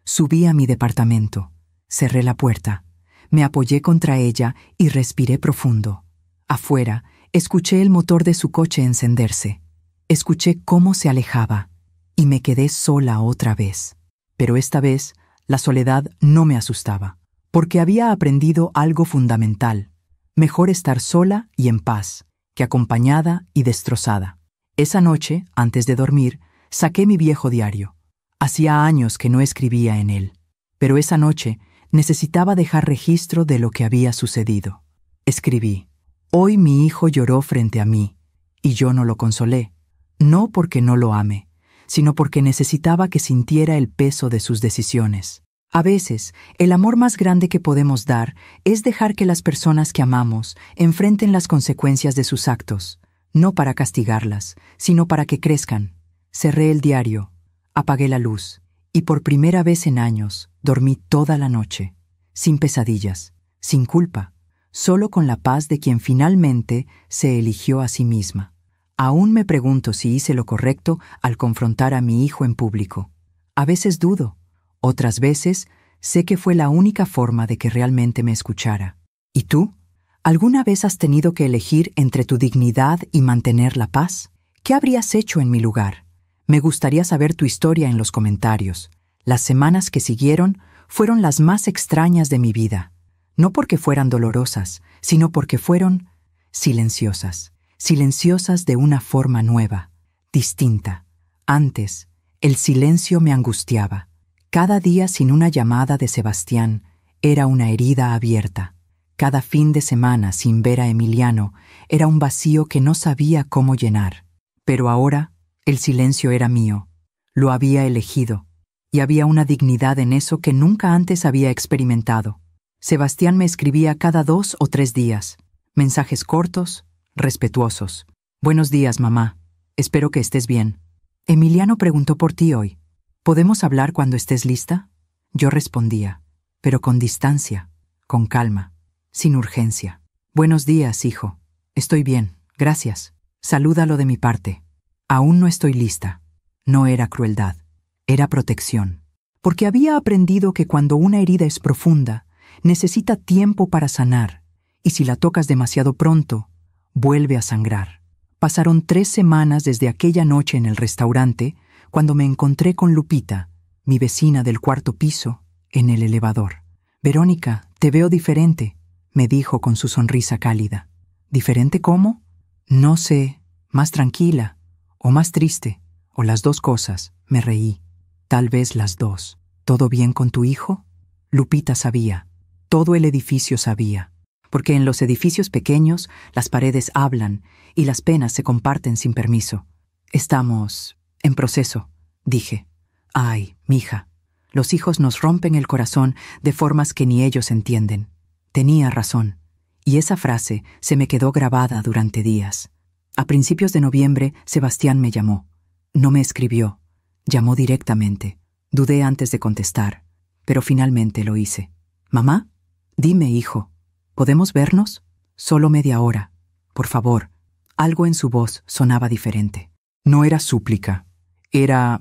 Subí a mi departamento. Cerré la puerta. Me apoyé contra ella y respiré profundo. Afuera, escuché el motor de su coche encenderse. Escuché cómo se alejaba y me quedé sola otra vez. Pero esta vez, la soledad no me asustaba, porque había aprendido algo fundamental. Mejor estar sola y en paz, que acompañada y destrozada. Esa noche, antes de dormir, saqué mi viejo diario. Hacía años que no escribía en él, pero esa noche necesitaba dejar registro de lo que había sucedido. Escribí: hoy mi hijo lloró frente a mí, y yo no lo consolé, no porque no lo ame, sino porque necesitaba que sintiera el peso de sus decisiones. A veces, el amor más grande que podemos dar es dejar que las personas que amamos enfrenten las consecuencias de sus actos, no para castigarlas, sino para que crezcan. Cerré el diario, apagué la luz, y por primera vez en años dormí toda la noche, sin pesadillas, sin culpa, solo con la paz de quien finalmente se eligió a sí misma. Aún me pregunto si hice lo correcto al confrontar a mi hijo en público. A veces dudo, otras veces sé que fue la única forma de que realmente me escuchara. ¿Y tú? ¿Alguna vez has tenido que elegir entre tu dignidad y mantener la paz? ¿Qué habrías hecho en mi lugar? Me gustaría saber tu historia en los comentarios. Las semanas que siguieron fueron las más extrañas de mi vida. No porque fueran dolorosas, sino porque fueron silenciosas. Silenciosas de una forma nueva, distinta. Antes, el silencio me angustiaba. Cada día sin una llamada de Sebastián era una herida abierta. Cada fin de semana sin ver a Emiliano era un vacío que no sabía cómo llenar. Pero ahora, el silencio era mío. Lo había elegido. Y había una dignidad en eso que nunca antes había experimentado. Sebastián me escribía cada 2 o 3 días. Mensajes cortos, respetuosos. Buenos días, mamá. Espero que estés bien. Emiliano preguntó por ti hoy. ¿Podemos hablar cuando estés lista? Yo respondía, pero con distancia, con calma, sin urgencia. Buenos días, hijo. Estoy bien, gracias. Salúdalo de mi parte. Aún no estoy lista. No era crueldad, era protección. Porque había aprendido que cuando una herida es profunda, necesita tiempo para sanar, y si la tocas demasiado pronto, vuelve a sangrar. Pasaron 3 semanas desde aquella noche en el restaurante, cuando me encontré con Lupita, mi vecina del 4º piso, en el elevador. Verónica, te veo diferente, me dijo con su sonrisa cálida. ¿Diferente cómo? No sé, más tranquila, o más triste, o las 2 cosas, me reí. Tal vez las 2. ¿Todo bien con tu hijo? Lupita sabía, todo el edificio sabía. Porque en los edificios pequeños las paredes hablan y las penas se comparten sin permiso. Estamos en proceso, dije. Ay, mija, los hijos nos rompen el corazón de formas que ni ellos entienden. Tenía razón, y esa frase se me quedó grabada durante días. A principios de noviembre, Sebastián me llamó. No me escribió, llamó directamente. Dudé antes de contestar, pero finalmente lo hice. «Mamá, dime, hijo, ¿podemos vernos? Solo media hora. Por favor». Algo en su voz sonaba diferente. No era súplica, era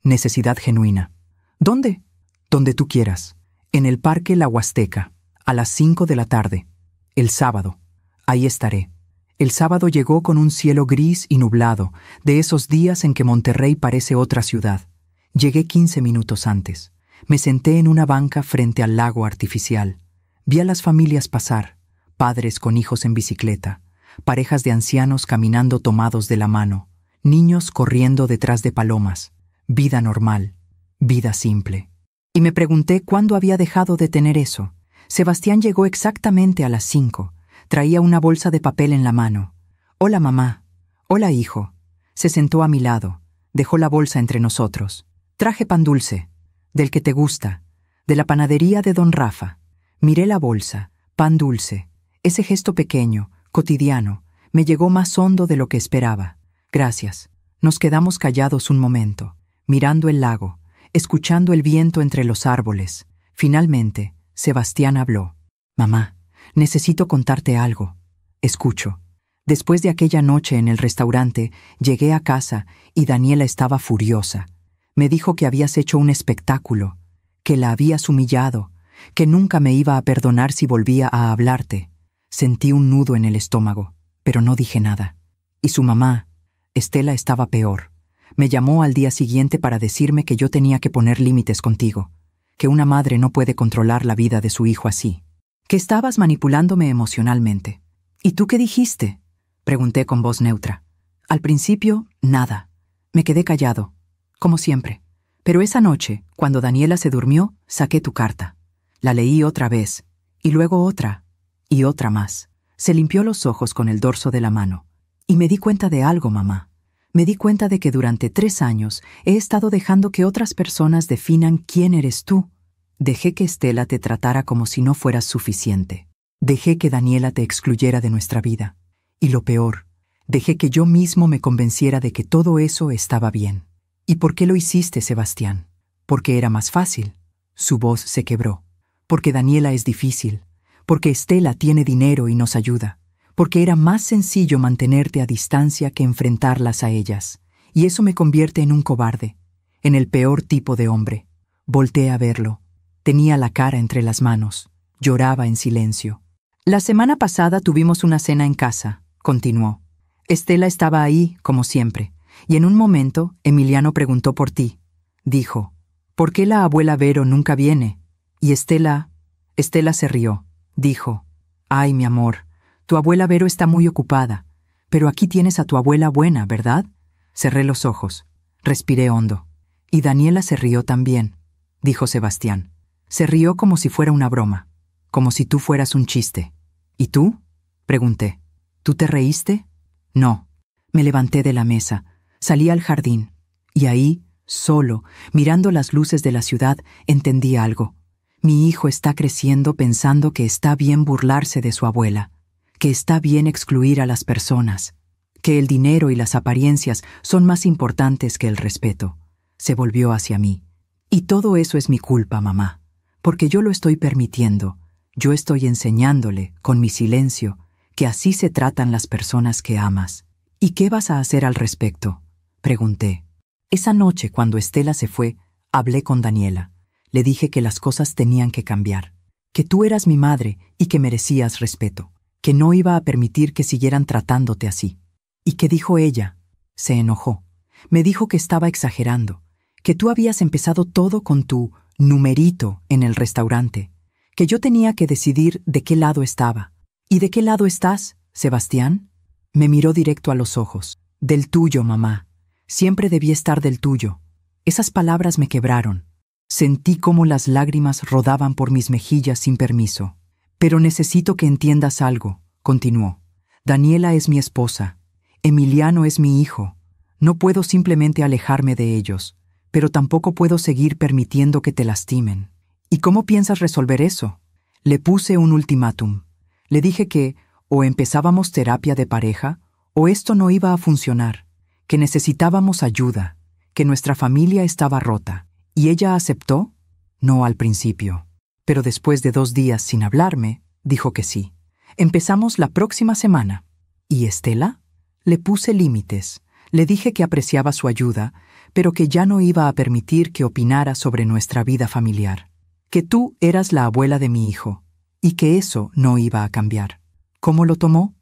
necesidad genuina. «¿Dónde?» «Donde tú quieras. En el Parque La Huasteca, a las 5 de la tarde. El sábado. Ahí estaré». El sábado llegó con un cielo gris y nublado, de esos días en que Monterrey parece otra ciudad. Llegué 15 minutos antes. Me senté en una banca frente al lago artificial. Vi a las familias pasar, padres con hijos en bicicleta, parejas de ancianos caminando tomados de la mano, niños corriendo detrás de palomas. Vida normal, vida simple. Y me pregunté cuándo había dejado de tener eso. Sebastián llegó exactamente a las 5. Traía una bolsa de papel en la mano. «Hola, mamá. Hola, hijo». Se sentó a mi lado. Dejó la bolsa entre nosotros. «Traje pan dulce, del que te gusta, de la panadería de don Rafa. Miré la bolsa, pan dulce. Ese gesto pequeño, cotidiano, me llegó más hondo de lo que esperaba. Gracias. Nos quedamos callados un momento, mirando el lago, escuchando el viento entre los árboles. Finalmente, Sebastián habló. Mamá, necesito contarte algo. Escucho. Después de aquella noche en el restaurante, llegué a casa y Daniela estaba furiosa. Me dijo que habías hecho un espectáculo, que la habías humillado, que nunca me iba a perdonar si volvía a hablarte. Sentí un nudo en el estómago, pero no dije nada. Y su mamá, Estela, estaba peor. Me llamó al día siguiente para decirme que yo tenía que poner límites contigo, que una madre no puede controlar la vida de su hijo así, que estabas manipulándome emocionalmente. ¿Y tú qué dijiste?, pregunté con voz neutra. Al principio, nada. Me quedé callado, como siempre. Pero esa noche, cuando Daniela se durmió, saqué tu carta. La leí otra vez, y luego otra, y otra más. Se limpió los ojos con el dorso de la mano. Y me di cuenta de algo, mamá. Me di cuenta de que durante 3 años he estado dejando que otras personas definan quién eres tú. Dejé que Estela te tratara como si no fueras suficiente. Dejé que Daniela te excluyera de nuestra vida. Y lo peor, dejé que yo mismo me convenciera de que todo eso estaba bien. ¿Y por qué lo hiciste, Sebastián? Porque era más fácil. Su voz se quebró. Porque Daniela es difícil. Porque Estela tiene dinero y nos ayuda. Porque era más sencillo mantenerte a distancia que enfrentarlas a ellas. Y eso me convierte en un cobarde, en el peor tipo de hombre. Volteé a verlo. Tenía la cara entre las manos. Lloraba en silencio. La semana pasada tuvimos una cena en casa, continuó. Estela estaba ahí, como siempre, y en un momento Emiliano preguntó por ti. Dijo, ¿por qué la abuela Vero nunca viene? Y Estela se rió. Dijo, ay, mi amor, tu abuela Vero está muy ocupada, pero aquí tienes a tu abuela buena, ¿verdad? Cerré los ojos. Respiré hondo. Y Daniela se rió también, dijo Sebastián. Se rió como si fuera una broma, como si tú fueras un chiste. ¿Y tú?, pregunté. ¿Tú te reíste? No. Me levanté de la mesa, salí al jardín, y ahí, solo, mirando las luces de la ciudad, entendí algo. Mi hijo está creciendo pensando que está bien burlarse de su abuela, que está bien excluir a las personas, que el dinero y las apariencias son más importantes que el respeto. Se volvió hacia mí. Y todo eso es mi culpa, mamá, porque yo lo estoy permitiendo. Yo estoy enseñándole, con mi silencio, que así se tratan las personas que amas. ¿Y qué vas a hacer al respecto?, pregunté. Esa noche, cuando Estela se fue, hablé con Daniela. Le dije que las cosas tenían que cambiar, que tú eras mi madre y que merecías respeto, que no iba a permitir que siguieran tratándote así. ¿Y qué dijo ella? Se enojó. Me dijo que estaba exagerando, que tú habías empezado todo con tu numerito en el restaurante, que yo tenía que decidir de qué lado estaba. ¿Y de qué lado estás, Sebastián? Me miró directo a los ojos. Del tuyo, mamá. Siempre debí estar del tuyo. Esas palabras me quebraron. Sentí cómo las lágrimas rodaban por mis mejillas sin permiso. Pero necesito que entiendas algo, continuó. Daniela es mi esposa. Emiliano es mi hijo. No puedo simplemente alejarme de ellos, pero tampoco puedo seguir permitiendo que te lastimen. ¿Y cómo piensas resolver eso? Le puse un ultimátum. Le dije que o empezábamos terapia de pareja o esto no iba a funcionar, que necesitábamos ayuda, que nuestra familia estaba rota. ¿Y ella aceptó? No al principio, pero después de 2 días sin hablarme, dijo que sí. Empezamos la próxima semana. ¿Y Estela? Le puse límites. Le dije que apreciaba su ayuda, pero que ya no iba a permitir que opinara sobre nuestra vida familiar. Que tú eras la abuela de mi hijo, y que eso no iba a cambiar. ¿Cómo lo tomó?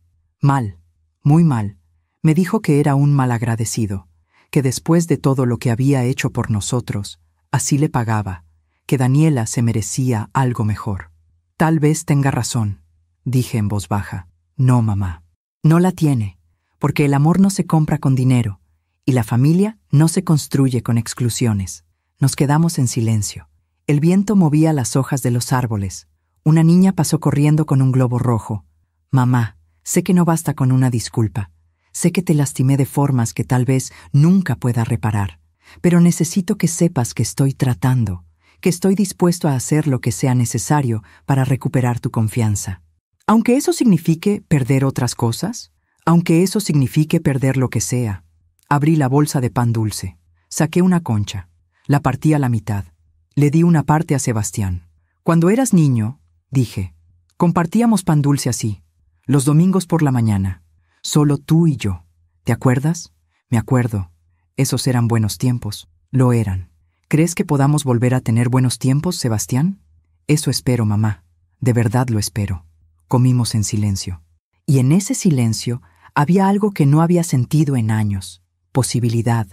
Mal, muy mal. Me dijo que era un malagradecido, que después de todo lo que había hecho por nosotros, así le pagaba, que Daniela se merecía algo mejor. Tal vez tenga razón, dije en voz baja. No, mamá, no la tiene, porque el amor no se compra con dinero, y la familia no se construye con exclusiones. Nos quedamos en silencio. El viento movía las hojas de los árboles. Una niña pasó corriendo con un globo rojo. Mamá, sé que no basta con una disculpa. Sé que te lastimé de formas que tal vez nunca pueda reparar. Pero necesito que sepas que estoy tratando, que estoy dispuesto a hacer lo que sea necesario para recuperar tu confianza. Aunque eso signifique perder otras cosas, aunque eso signifique perder lo que sea. Abrí la bolsa de pan dulce, saqué una concha, la partí a la mitad, le di una parte a Sebastián. Cuando eras niño, dije, compartíamos pan dulce así, los domingos por la mañana, solo tú y yo. ¿Te acuerdas? Me acuerdo. Esos eran buenos tiempos. Lo eran. ¿Crees que podamos volver a tener buenos tiempos, Sebastián? Eso espero, mamá. De verdad lo espero. Comimos en silencio. Y en ese silencio había algo que no había sentido en años. Posibilidad.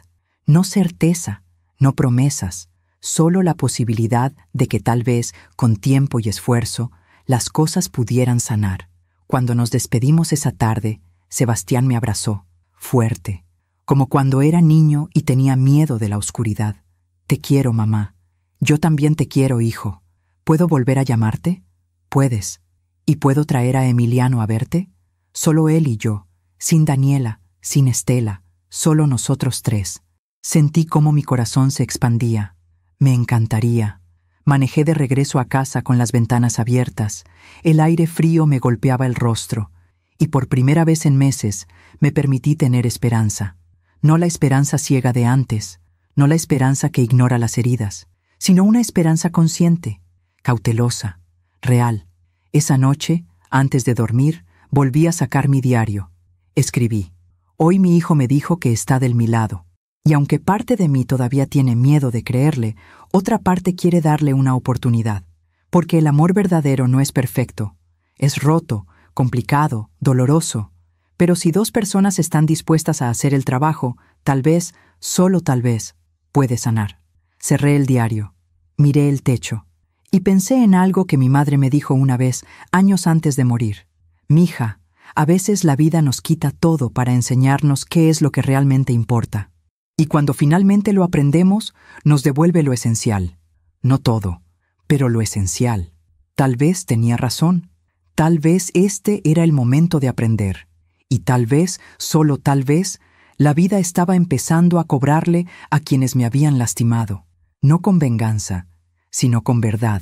No certeza, no promesas. Solo la posibilidad de que tal vez, con tiempo y esfuerzo, las cosas pudieran sanar. Cuando nos despedimos esa tarde, Sebastián me abrazó, fuerte, como cuando era niño y tenía miedo de la oscuridad. Te quiero, mamá. Yo también te quiero, hijo. ¿Puedo volver a llamarte? Puedes. ¿Y puedo traer a Emiliano a verte? Solo él y yo, sin Daniela, sin Estela, solo nosotros tres. Sentí cómo mi corazón se expandía. Me encantaría. Manejé de regreso a casa con las ventanas abiertas. El aire frío me golpeaba el rostro. Y por primera vez en meses me permití tener esperanza. No la esperanza ciega de antes, no la esperanza que ignora las heridas, sino una esperanza consciente, cautelosa, real. Esa noche, antes de dormir, volví a sacar mi diario. Escribí: hoy mi hijo me dijo que está de mi lado. Y aunque parte de mí todavía tiene miedo de creerle, otra parte quiere darle una oportunidad. Porque el amor verdadero no es perfecto. Es roto, complicado, doloroso. Pero si dos personas están dispuestas a hacer el trabajo, tal vez, solo tal vez, puede sanar. Cerré el diario, miré el techo, y pensé en algo que mi madre me dijo una vez, años antes de morir. Mija, a veces la vida nos quita todo para enseñarnos qué es lo que realmente importa. Y cuando finalmente lo aprendemos, nos devuelve lo esencial. No todo, pero lo esencial. Tal vez tenía razón. Tal vez este era el momento de aprender. Y tal vez, solo tal vez, la vida estaba empezando a cobrarle a quienes me habían lastimado. No con venganza, sino con verdad.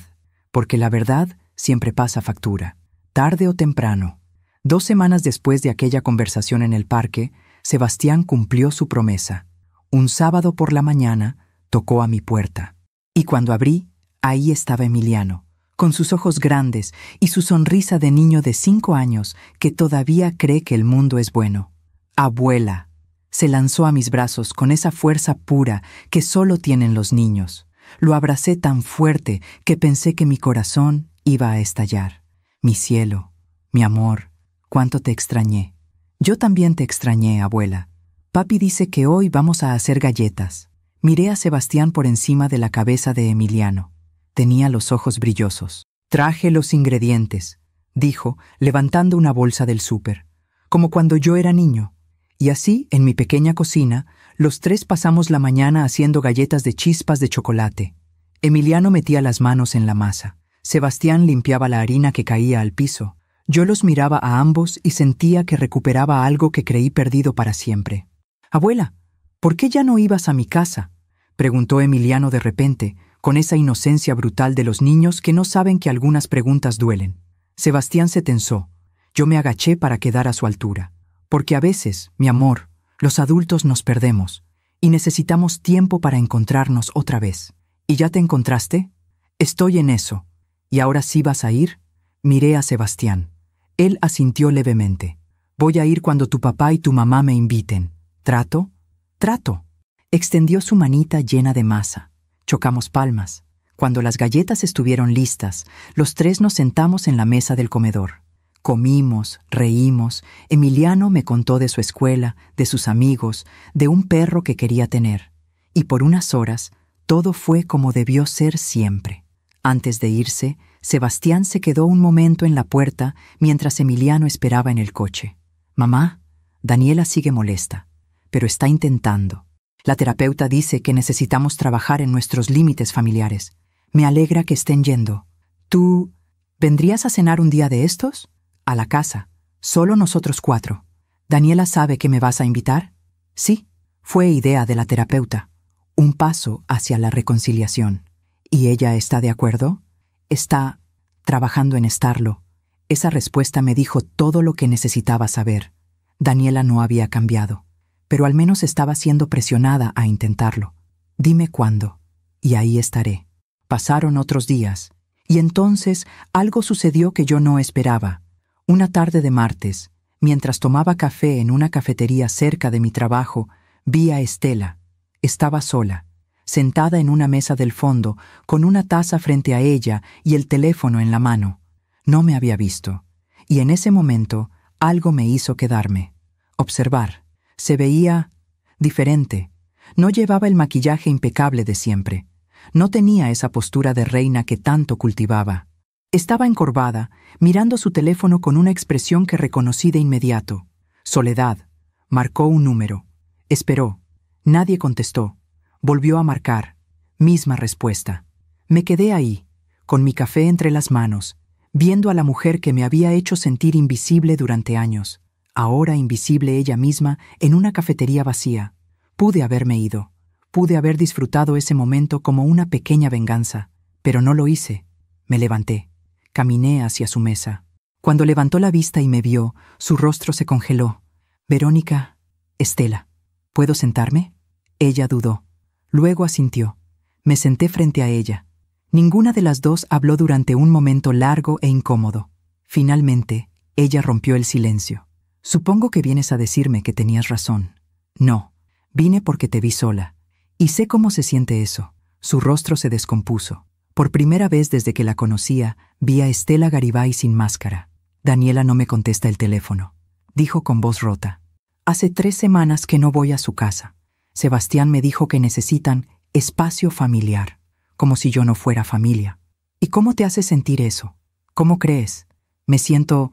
Porque la verdad siempre pasa factura, tarde o temprano. 2 semanas después de aquella conversación en el parque, Sebastián cumplió su promesa. Un sábado por la mañana tocó a mi puerta. Y cuando abrí, ahí estaba Emiliano, con sus ojos grandes y su sonrisa de niño de 5 años que todavía cree que el mundo es bueno. Abuela. Se lanzó a mis brazos con esa fuerza pura que solo tienen los niños. Lo abracé tan fuerte que pensé que mi corazón iba a estallar. Mi cielo, mi amor, cuánto te extrañé. Yo también te extrañé, abuela. Papi dice que hoy vamos a hacer galletas. Miré a Sebastián por encima de la cabeza de Emiliano. Tenía los ojos brillosos. Traje los ingredientes, dijo, levantando una bolsa del súper, como cuando yo era niño. Y así, en mi pequeña cocina, los 3 pasamos la mañana haciendo galletas de chispas de chocolate. Emiliano metía las manos en la masa. Sebastián limpiaba la harina que caía al piso. Yo los miraba a ambos y sentía que recuperaba algo que creí perdido para siempre. «Abuela, ¿por qué ya no ibas a mi casa?», preguntó Emiliano de repente, con esa inocencia brutal de los niños que no saben que algunas preguntas duelen. Sebastián se tensó. Yo me agaché para quedar a su altura. Porque a veces, mi amor, los adultos nos perdemos y necesitamos tiempo para encontrarnos otra vez. ¿Y ya te encontraste? Estoy en eso. ¿Y ahora sí vas a ir? Miré a Sebastián. Él asintió levemente. Voy a ir cuando tu papá y tu mamá me inviten. ¿Trato? Trato. Extendió su manita llena de masa. Chocamos palmas. Cuando las galletas estuvieron listas, los 3 nos sentamos en la mesa del comedor. Comimos, reímos. Emiliano me contó de su escuela, de sus amigos, de un perro que quería tener. Y por unas horas, todo fue como debió ser siempre. Antes de irse, Sebastián se quedó un momento en la puerta mientras Emiliano esperaba en el coche. «Mamá, Daniela sigue molesta, pero está intentando. La terapeuta dice que necesitamos trabajar en nuestros límites familiares. Me alegra que estén yendo. ¿Tú vendrías a cenar un día de estos? A la casa, solo nosotros 4. ¿Daniela sabe que me vas a invitar?» Sí, fue idea de la terapeuta. Un paso hacia la reconciliación. ¿Y ella está de acuerdo? Está trabajando en estarlo. Esa respuesta me dijo todo lo que necesitaba saber. Daniela no había cambiado, pero al menos estaba siendo presionada a intentarlo. Dime cuándo, y ahí estaré. Pasaron otros días, y entonces algo sucedió que yo no esperaba. Una tarde de martes, mientras tomaba café en una cafetería cerca de mi trabajo, vi a Estela. Estaba sola, sentada en una mesa del fondo, con una taza frente a ella y el teléfono en la mano. No me había visto, y en ese momento algo me hizo quedarme. Observar. Se veía diferente. No llevaba el maquillaje impecable de siempre. No tenía esa postura de reina que tanto cultivaba. Estaba encorvada, mirando su teléfono con una expresión que reconocí de inmediato. Soledad. Marcó un número. Esperó. Nadie contestó. Volvió a marcar. Misma respuesta. Me quedé ahí, con mi café entre las manos, viendo a la mujer que me había hecho sentir invisible durante años. Ahora invisible ella misma en una cafetería vacía. Pude haberme ido. Pude haber disfrutado ese momento como una pequeña venganza, pero no lo hice. Me levanté. Caminé hacia su mesa. Cuando levantó la vista y me vio, su rostro se congeló. Verónica, Estela, ¿puedo sentarme? Ella dudó. Luego asintió. Me senté frente a ella. Ninguna de las dos habló durante un momento largo e incómodo. Finalmente, ella rompió el silencio. Supongo que vienes a decirme que tenías razón. No, vine porque te vi sola. Y sé cómo se siente eso. Su rostro se descompuso. Por primera vez desde que la conocía, vi a Estela Garibay sin máscara. Daniela no me contesta el teléfono. Dijo con voz rota. Hace 3 semanas que no voy a su casa. Sebastián me dijo que necesitan espacio familiar, como si yo no fuera familia. ¿Y cómo te hace sentir eso? ¿Cómo crees? Me siento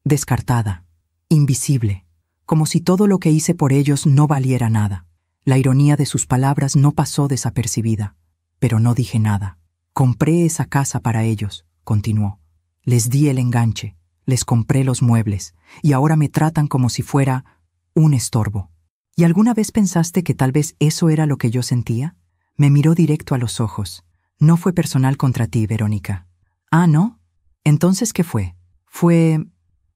descartada, invisible, como si todo lo que hice por ellos no valiera nada. La ironía de sus palabras no pasó desapercibida, pero no dije nada. Compré esa casa para ellos, continuó. Les di el enganche, les compré los muebles, y ahora me tratan como si fuera un estorbo. ¿Y alguna vez pensaste que tal vez eso era lo que yo sentía? Me miró directo a los ojos. No fue personal contra ti, Verónica. ¿Ah, no? ¿Entonces qué fue? Fue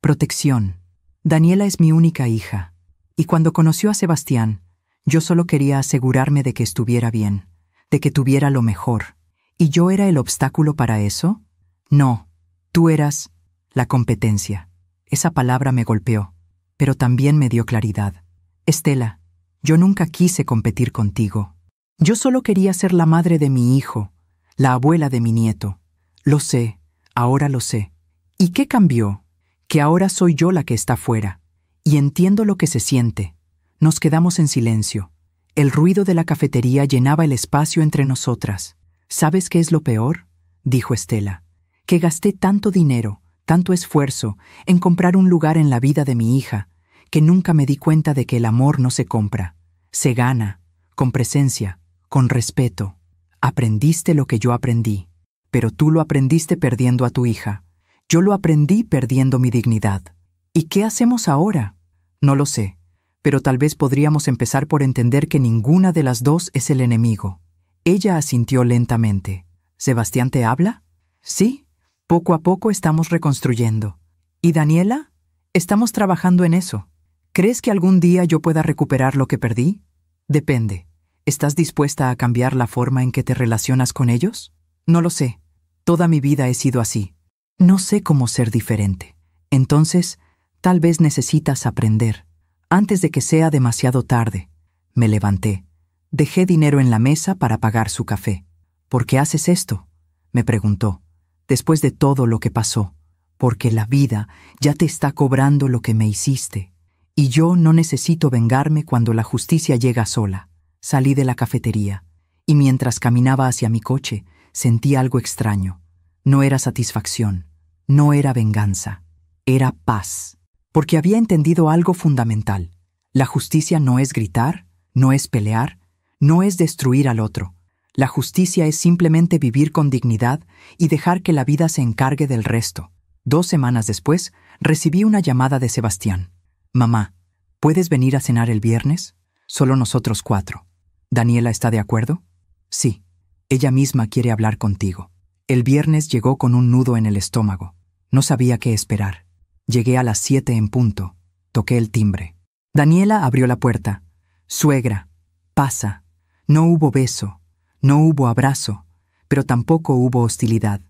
protección. Daniela es mi única hija, y cuando conoció a Sebastián, yo solo quería asegurarme de que estuviera bien, de que tuviera lo mejor. ¿Y yo era el obstáculo para eso? No, tú eras la competencia. Esa palabra me golpeó, pero también me dio claridad. Estela, yo nunca quise competir contigo. Yo solo quería ser la madre de mi hijo, la abuela de mi nieto. Lo sé, ahora lo sé. ¿Y qué cambió? Que ahora soy yo la que está fuera, y entiendo lo que se siente. Nos quedamos en silencio. El ruido de la cafetería llenaba el espacio entre nosotras. ¿Sabes qué es lo peor?, dijo Estela. Que gasté tanto dinero, tanto esfuerzo, en comprar un lugar en la vida de mi hija, que nunca me di cuenta de que el amor no se compra. Se gana, con presencia, con respeto. Aprendiste lo que yo aprendí, pero tú lo aprendiste perdiendo a tu hija. Yo lo aprendí perdiendo mi dignidad. ¿Y qué hacemos ahora? No lo sé. Pero tal vez podríamos empezar por entender que ninguna de las dos es el enemigo. Ella asintió lentamente. ¿Sebastián te habla? Sí, poco a poco estamos reconstruyendo. ¿Y Daniela? Estamos trabajando en eso. ¿Crees que algún día yo pueda recuperar lo que perdí? Depende. ¿Estás dispuesta a cambiar la forma en que te relacionas con ellos? No lo sé. Toda mi vida he sido así. No sé cómo ser diferente. Entonces, tal vez necesitas aprender. Antes de que sea demasiado tarde. Me levanté. Dejé dinero en la mesa para pagar su café. ¿Por qué haces esto?, me preguntó. Después de todo lo que pasó. Porque la vida ya te está cobrando lo que me hiciste. Y yo no necesito vengarme cuando la justicia llega sola. Salí de la cafetería, y mientras caminaba hacia mi coche, sentí algo extraño. No era satisfacción, no era venganza, era paz. Porque había entendido algo fundamental. La justicia no es gritar, no es pelear, no es destruir al otro. La justicia es simplemente vivir con dignidad y dejar que la vida se encargue del resto. 2 semanas después, recibí una llamada de Sebastián. Mamá, ¿puedes venir a cenar el viernes? Solo nosotros 4. ¿Daniela está de acuerdo? Sí. Ella misma quiere hablar contigo. El viernes llegó con un nudo en el estómago. No sabía qué esperar. Llegué a las 7 en punto. Toqué el timbre. Daniela abrió la puerta. Suegra, pasa. No hubo beso, no hubo abrazo, pero tampoco hubo hostilidad.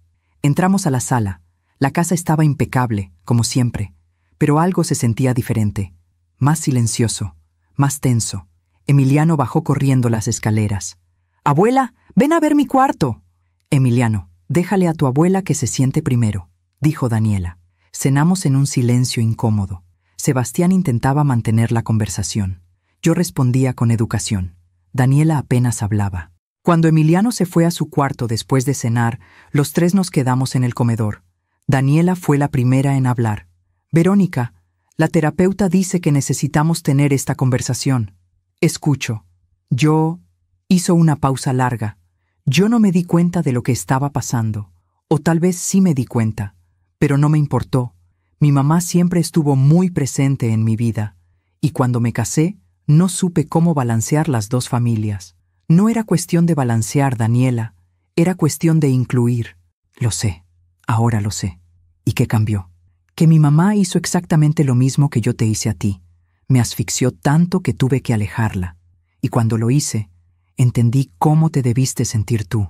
Entramos a la sala. La casa estaba impecable, como siempre, pero algo se sentía diferente. Más silencioso, más tenso. Emiliano bajó corriendo las escaleras. «Abuela, ven a ver mi cuarto». «Emiliano, déjale a tu abuela que se siente primero», dijo Daniela. Cenamos en un silencio incómodo. Sebastián intentaba mantener la conversación. Yo respondía con educación. Daniela apenas hablaba. Cuando Emiliano se fue a su cuarto después de cenar, los tres nos quedamos en el comedor. Daniela fue la primera en hablar. «Verónica, la terapeuta dice que necesitamos tener esta conversación». «Escucho». Hizo una pausa larga. Yo no me di cuenta de lo que estaba pasando. O tal vez sí me di cuenta. Pero no me importó. Mi mamá siempre estuvo muy presente en mi vida. Y cuando me casé, no supe cómo balancear las dos familias. No era cuestión de balancear, Daniela. Era cuestión de incluir. Lo sé. Ahora lo sé. ¿Y qué cambió? Que mi mamá hizo exactamente lo mismo que yo te hice a ti. Me asfixió tanto que tuve que alejarla. Y cuando lo hice, entendí cómo te debiste sentir tú.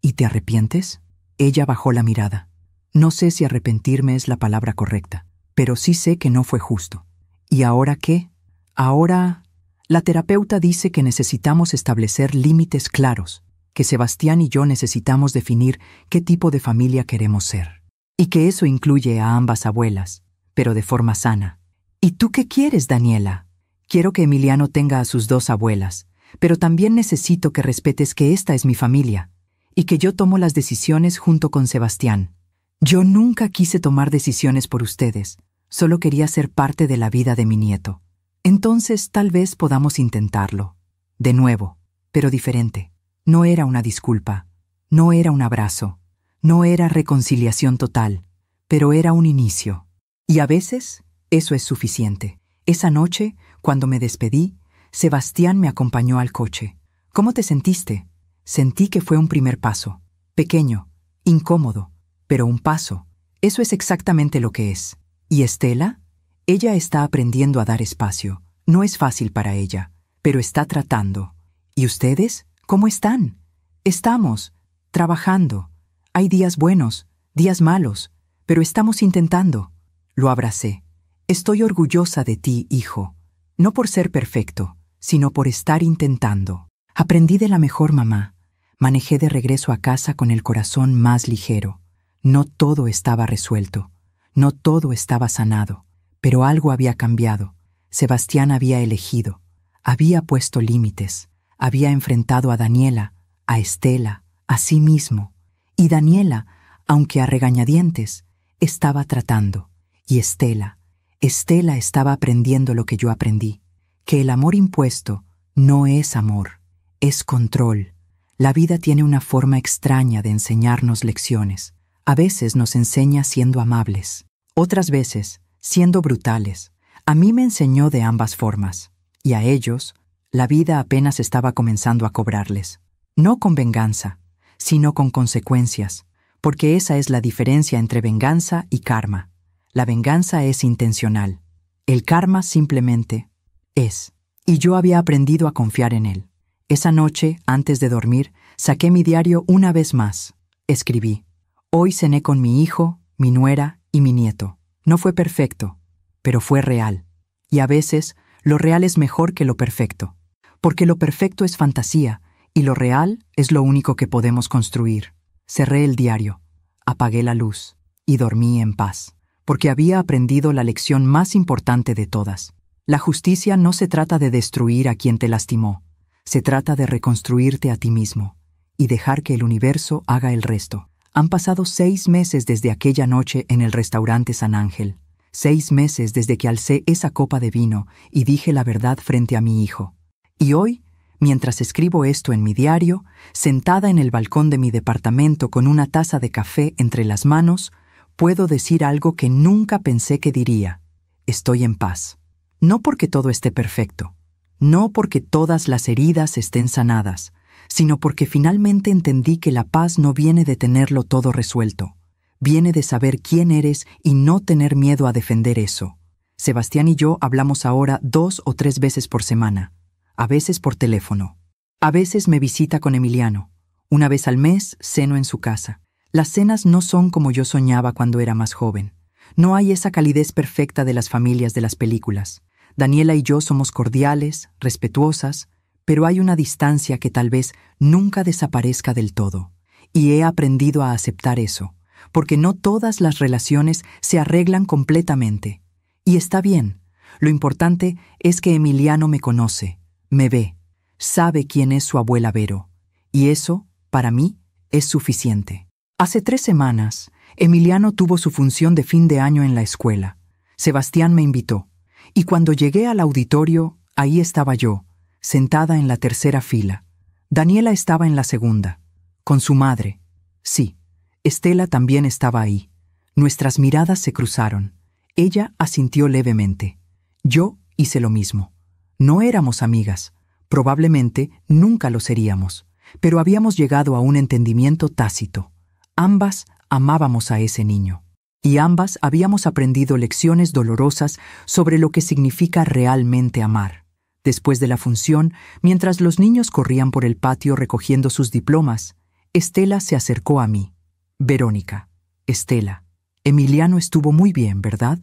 ¿Y te arrepientes? Ella bajó la mirada. No sé si arrepentirme es la palabra correcta, pero sí sé que no fue justo. ¿Y ahora qué? Ahora, la terapeuta dice que necesitamos establecer límites claros, que Sebastián y yo necesitamos definir qué tipo de familia queremos ser. Y que eso incluye a ambas abuelas, pero de forma sana. ¿Y tú qué quieres, Daniela? Quiero que Emiliano tenga a sus dos abuelas, pero también necesito que respetes que esta es mi familia, y que yo tomo las decisiones junto con Sebastián. Yo nunca quise tomar decisiones por ustedes, solo quería ser parte de la vida de mi nieto. Entonces tal vez podamos intentarlo. De nuevo, pero diferente. No era una disculpa, no era un abrazo, no era reconciliación total, pero era un inicio. Y a veces, eso es suficiente. Esa noche, cuando me despedí, Sebastián me acompañó al coche. ¿Cómo te sentiste? Sentí que fue un primer paso. Pequeño, incómodo, pero un paso. Eso es exactamente lo que es. ¿Y Estela? Ella está aprendiendo a dar espacio. No es fácil para ella, pero está tratando. ¿Y ustedes? ¿Cómo están? Estamos trabajando. Hay días buenos, días malos, pero estamos intentando. Lo abracé. Estoy orgullosa de ti, hijo. No por ser perfecto, sino por estar intentando. Aprendí de la mejor mamá. Manejé de regreso a casa con el corazón más ligero. No todo estaba resuelto. No todo estaba sanado. Pero algo había cambiado. Sebastián había elegido. Había puesto límites. Había enfrentado a Daniela, a Estela, a sí mismo. Y Daniela, aunque a regañadientes, estaba tratando. Y Estela estaba aprendiendo lo que yo aprendí. Que el amor impuesto no es amor, es control. La vida tiene una forma extraña de enseñarnos lecciones. A veces nos enseña siendo amables. Otras veces, siendo brutales. A mí me enseñó de ambas formas. Y a ellos, la vida apenas estaba comenzando a cobrarles. No con venganza, sino con consecuencias, porque esa es la diferencia entre venganza y karma. La venganza es intencional. El karma simplemente es. Y yo había aprendido a confiar en él. Esa noche, antes de dormir, saqué mi diario una vez más. Escribí: «Hoy cené con mi hijo, mi nuera y mi nieto. No fue perfecto, pero fue real. Y a veces, lo real es mejor que lo perfecto. Porque lo perfecto es fantasía, y lo real es lo único que podemos construir». Cerré el diario, apagué la luz y dormí en paz. Porque había aprendido la lección más importante de todas. La justicia no se trata de destruir a quien te lastimó. Se trata de reconstruirte a ti mismo y dejar que el universo haga el resto. Han pasado 6 meses desde aquella noche en el restaurante San Ángel. 6 meses desde que alcé esa copa de vino y dije la verdad frente a mi hijo. Y hoy, mientras escribo esto en mi diario, sentada en el balcón de mi departamento con una taza de café entre las manos, puedo decir algo que nunca pensé que diría. Estoy en paz. No porque todo esté perfecto. No porque todas las heridas estén sanadas, sino porque finalmente entendí que la paz no viene de tenerlo todo resuelto. Viene de saber quién eres y no tener miedo a defender eso. Sebastián y yo hablamos ahora 2 o 3 veces por semana, a veces por teléfono. A veces me visita con Emiliano. Una vez al mes ceno en su casa. Las cenas no son como yo soñaba cuando era más joven. No hay esa calidez perfecta de las familias de las películas. Daniela y yo somos cordiales, respetuosas, pero hay una distancia que tal vez nunca desaparezca del todo. Y he aprendido a aceptar eso, porque no todas las relaciones se arreglan completamente. Y está bien. Lo importante es que Emiliano me conoce, me ve, sabe quién es su abuela Vero. Y eso, para mí, es suficiente. Hace 3 semanas, Emiliano tuvo su función de fin de año en la escuela. Sebastián me invitó. Y cuando llegué al auditorio, ahí estaba yo, sentada en la 3ª fila. Daniela estaba en la 2ª, con su madre. Sí, Estela también estaba ahí. Nuestras miradas se cruzaron. Ella asintió levemente. Yo hice lo mismo. No éramos amigas. Probablemente nunca lo seríamos. Pero habíamos llegado a un entendimiento tácito. Ambas amábamos a ese niño. Y ambas habíamos aprendido lecciones dolorosas sobre lo que significa realmente amar. Después de la función, mientras los niños corrían por el patio recogiendo sus diplomas, Estela se acercó a mí. Verónica, Estela, Emiliano estuvo muy bien, ¿verdad?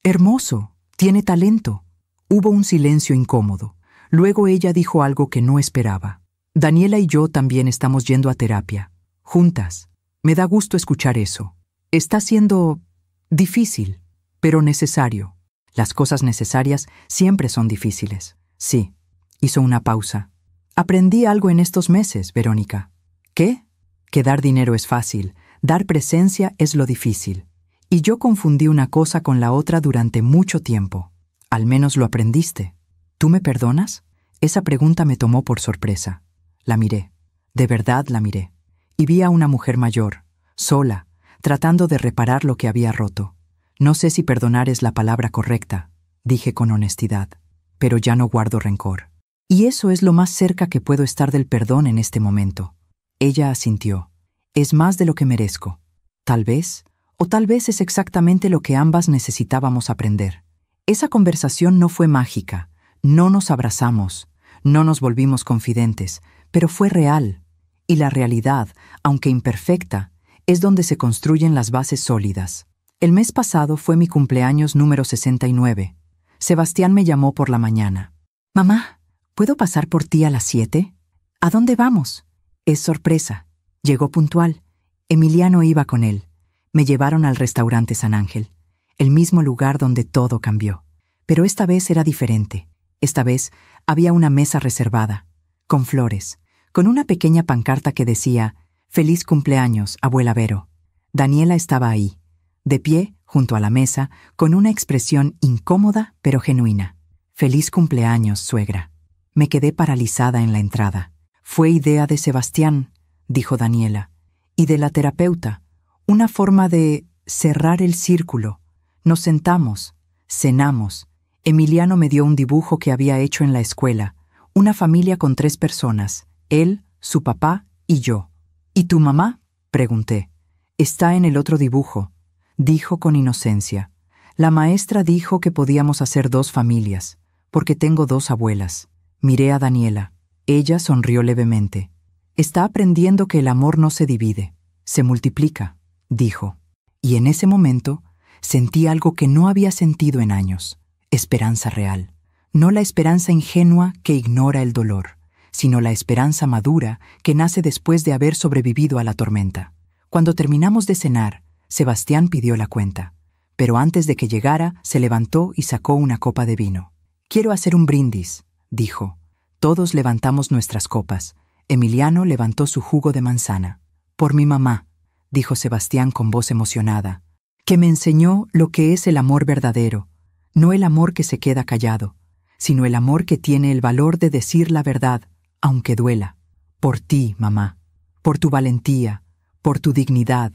Hermoso, tiene talento. Hubo un silencio incómodo. Luego ella dijo algo que no esperaba. Daniela y yo también estamos yendo a terapia, juntas. Me da gusto escuchar eso. Está siendo difícil, pero necesario. Las cosas necesarias siempre son difíciles. Sí, hizo una pausa. Aprendí algo en estos meses, Verónica. ¿Qué? Que dar dinero es fácil, dar presencia es lo difícil. Y yo confundí una cosa con la otra durante mucho tiempo. Al menos lo aprendiste. ¿Tú me perdonas? Esa pregunta me tomó por sorpresa. La miré. De verdad la miré. Y vi a una mujer mayor, sola, tratando de reparar lo que había roto. No sé si perdonar es la palabra correcta, dije con honestidad, pero ya no guardo rencor. Y eso es lo más cerca que puedo estar del perdón en este momento. Ella asintió. Es más de lo que merezco. Tal vez, o tal vez es exactamente lo que ambas necesitábamos aprender. Esa conversación no fue mágica, no nos abrazamos, no nos volvimos confidentes, pero fue real. Y la realidad, aunque imperfecta, es donde se construyen las bases sólidas. El mes pasado fue mi cumpleaños número 69. Sebastián me llamó por la mañana. «Mamá, ¿puedo pasar por ti a las 7? ¿A dónde vamos?» Es sorpresa. Llegó puntual. Emiliano iba con él. Me llevaron al restaurante San Ángel, el mismo lugar donde todo cambió. Pero esta vez era diferente. Esta vez había una mesa reservada, con flores, con una pequeña pancarta que decía «Feliz cumpleaños, abuela Vero». Daniela estaba ahí, de pie, junto a la mesa, con una expresión incómoda pero genuina. «Feliz cumpleaños, suegra». Me quedé paralizada en la entrada. «Fue idea de Sebastián», dijo Daniela, «y de la terapeuta. Una forma de cerrar el círculo. Nos sentamos, cenamos. Emiliano me dio un dibujo que había hecho en la escuela. Una familia con 3 personas. Él, su papá y yo. «¿Y tu mamá?», pregunté. «Está en el otro dibujo», dijo con inocencia. «La maestra dijo que podíamos hacer 2 familias, porque tengo 2 abuelas». Miré a Daniela. Ella sonrió levemente. «Está aprendiendo que el amor no se divide, se multiplica», dijo. Y en ese momento sentí algo que no había sentido en años. Esperanza real. No la esperanza ingenua que ignora el dolor, sino la esperanza madura que nace después de haber sobrevivido a la tormenta. Cuando terminamos de cenar, Sebastián pidió la cuenta, pero antes de que llegara, se levantó y sacó una copa de vino. «Quiero hacer un brindis», dijo. Todos levantamos nuestras copas. Emiliano levantó su jugo de manzana. «Por mi mamá», dijo Sebastián con voz emocionada, «que me enseñó lo que es el amor verdadero, no el amor que se queda callado, sino el amor que tiene el valor de decir la verdad, aunque duela. Por ti, mamá, por tu valentía, por tu dignidad,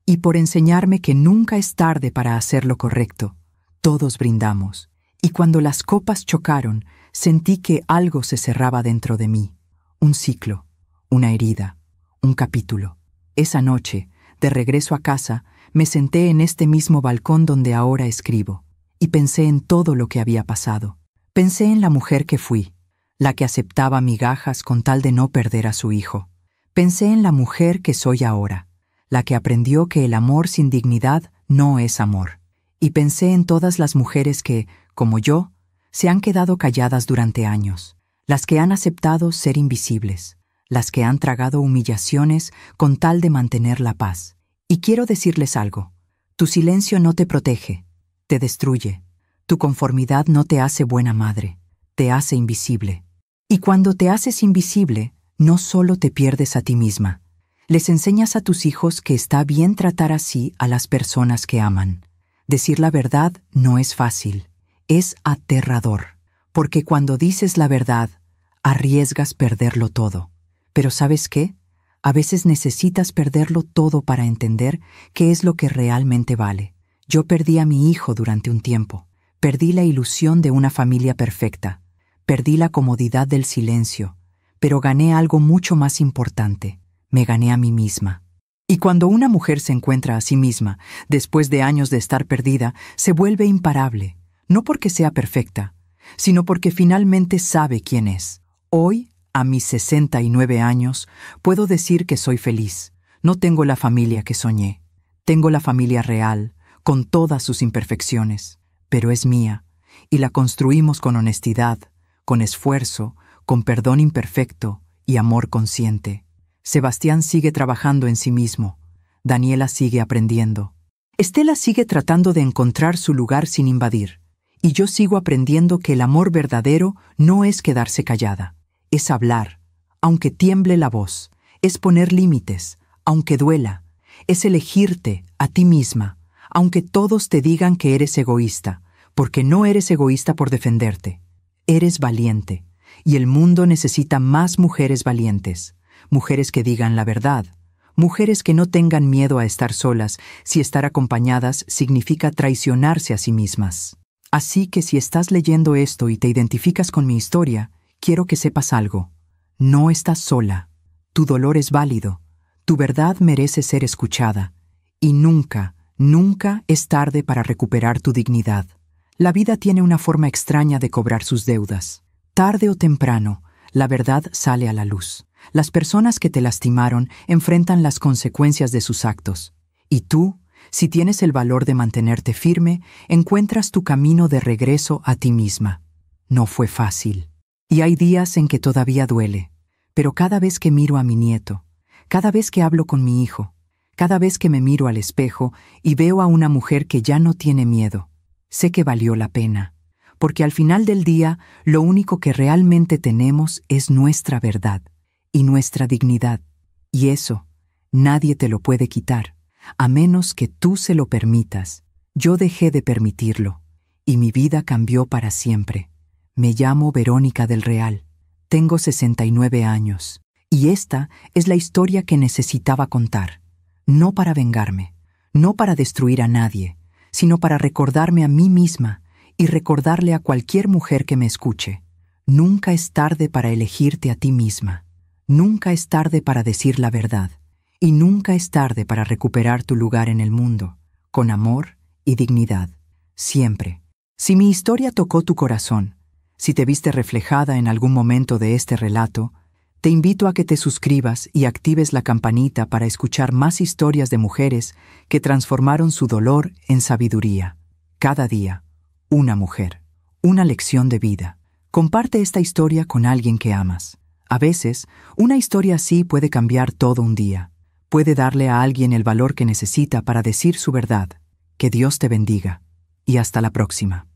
y por enseñarme que nunca es tarde para hacer lo correcto». Todos brindamos, y cuando las copas chocaron, sentí que algo se cerraba dentro de mí. Un ciclo, una herida, un capítulo. Esa noche, de regreso a casa, me senté en este mismo balcón donde ahora escribo, y pensé en todo lo que había pasado. Pensé en la mujer que fui, la que aceptaba migajas con tal de no perder a su hijo. Pensé en la mujer que soy ahora, la que aprendió que el amor sin dignidad no es amor. Y pensé en todas las mujeres que, como yo, se han quedado calladas durante años, las que han aceptado ser invisibles, las que han tragado humillaciones con tal de mantener la paz. Y quiero decirles algo: tu silencio no te protege, te destruye. Tu conformidad no te hace buena madre, te hace invisible. Y cuando te haces invisible, no solo te pierdes a ti misma, les enseñas a tus hijos que está bien tratar así a las personas que aman. Decir la verdad no es fácil, es aterrador, porque cuando dices la verdad, arriesgas perderlo todo. Pero ¿sabes qué? A veces necesitas perderlo todo para entender qué es lo que realmente vale. Yo perdí a mi hijo durante un tiempo. Perdí la ilusión de una familia perfecta. Perdí la comodidad del silencio. Pero gané algo mucho más importante. Me gané a mí misma. Y cuando una mujer se encuentra a sí misma, después de años de estar perdida, se vuelve imparable. No porque sea perfecta, sino porque finalmente sabe quién es. Hoy, a mis 69 años, puedo decir que soy feliz. No tengo la familia que soñé. Tengo la familia real, con todas sus imperfecciones, pero es mía, y la construimos con honestidad, con esfuerzo, con perdón imperfecto y amor consciente. Sebastián sigue trabajando en sí mismo. Daniela sigue aprendiendo. Estela sigue tratando de encontrar su lugar sin invadir. Y yo sigo aprendiendo que el amor verdadero no es quedarse callada. Es hablar, aunque tiemble la voz. Es poner límites, aunque duela. Es elegirte a ti misma, aunque todos te digan que eres egoísta, porque no eres egoísta por defenderte. Eres valiente, y el mundo necesita más mujeres valientes, mujeres que digan la verdad, mujeres que no tengan miedo a estar solas si estar acompañadas significa traicionarse a sí mismas. Así que si estás leyendo esto y te identificas con mi historia, quiero que sepas algo. No estás sola. Tu dolor es válido. Tu verdad merece ser escuchada. Y nunca, nunca es tarde para recuperar tu dignidad. La vida tiene una forma extraña de cobrar sus deudas. Tarde o temprano, la verdad sale a la luz. Las personas que te lastimaron enfrentan las consecuencias de sus actos. Y tú, si tienes el valor de mantenerte firme, encuentras tu camino de regreso a ti misma. No fue fácil. Y hay días en que todavía duele, pero cada vez que miro a mi nieto, cada vez que hablo con mi hijo, cada vez que me miro al espejo y veo a una mujer que ya no tiene miedo, sé que valió la pena, porque al final del día lo único que realmente tenemos es nuestra verdad y nuestra dignidad, y eso nadie te lo puede quitar, a menos que tú se lo permitas. Yo dejé de permitirlo, y mi vida cambió para siempre. Me llamo Verónica del Real, tengo 69 años, y esta es la historia que necesitaba contar, no para vengarme, no para destruir a nadie, sino para recordarme a mí misma y recordarle a cualquier mujer que me escuche. Nunca es tarde para elegirte a ti misma, nunca es tarde para decir la verdad, y nunca es tarde para recuperar tu lugar en el mundo, con amor y dignidad, siempre. Si mi historia tocó tu corazón, si te viste reflejada en algún momento de este relato, te invito a que te suscribas y actives la campanita para escuchar más historias de mujeres que transformaron su dolor en sabiduría. Cada día, una mujer, una lección de vida. Comparte esta historia con alguien que amas. A veces, una historia así puede cambiar todo un día. Puede darle a alguien el valor que necesita para decir su verdad. Que Dios te bendiga. Y hasta la próxima.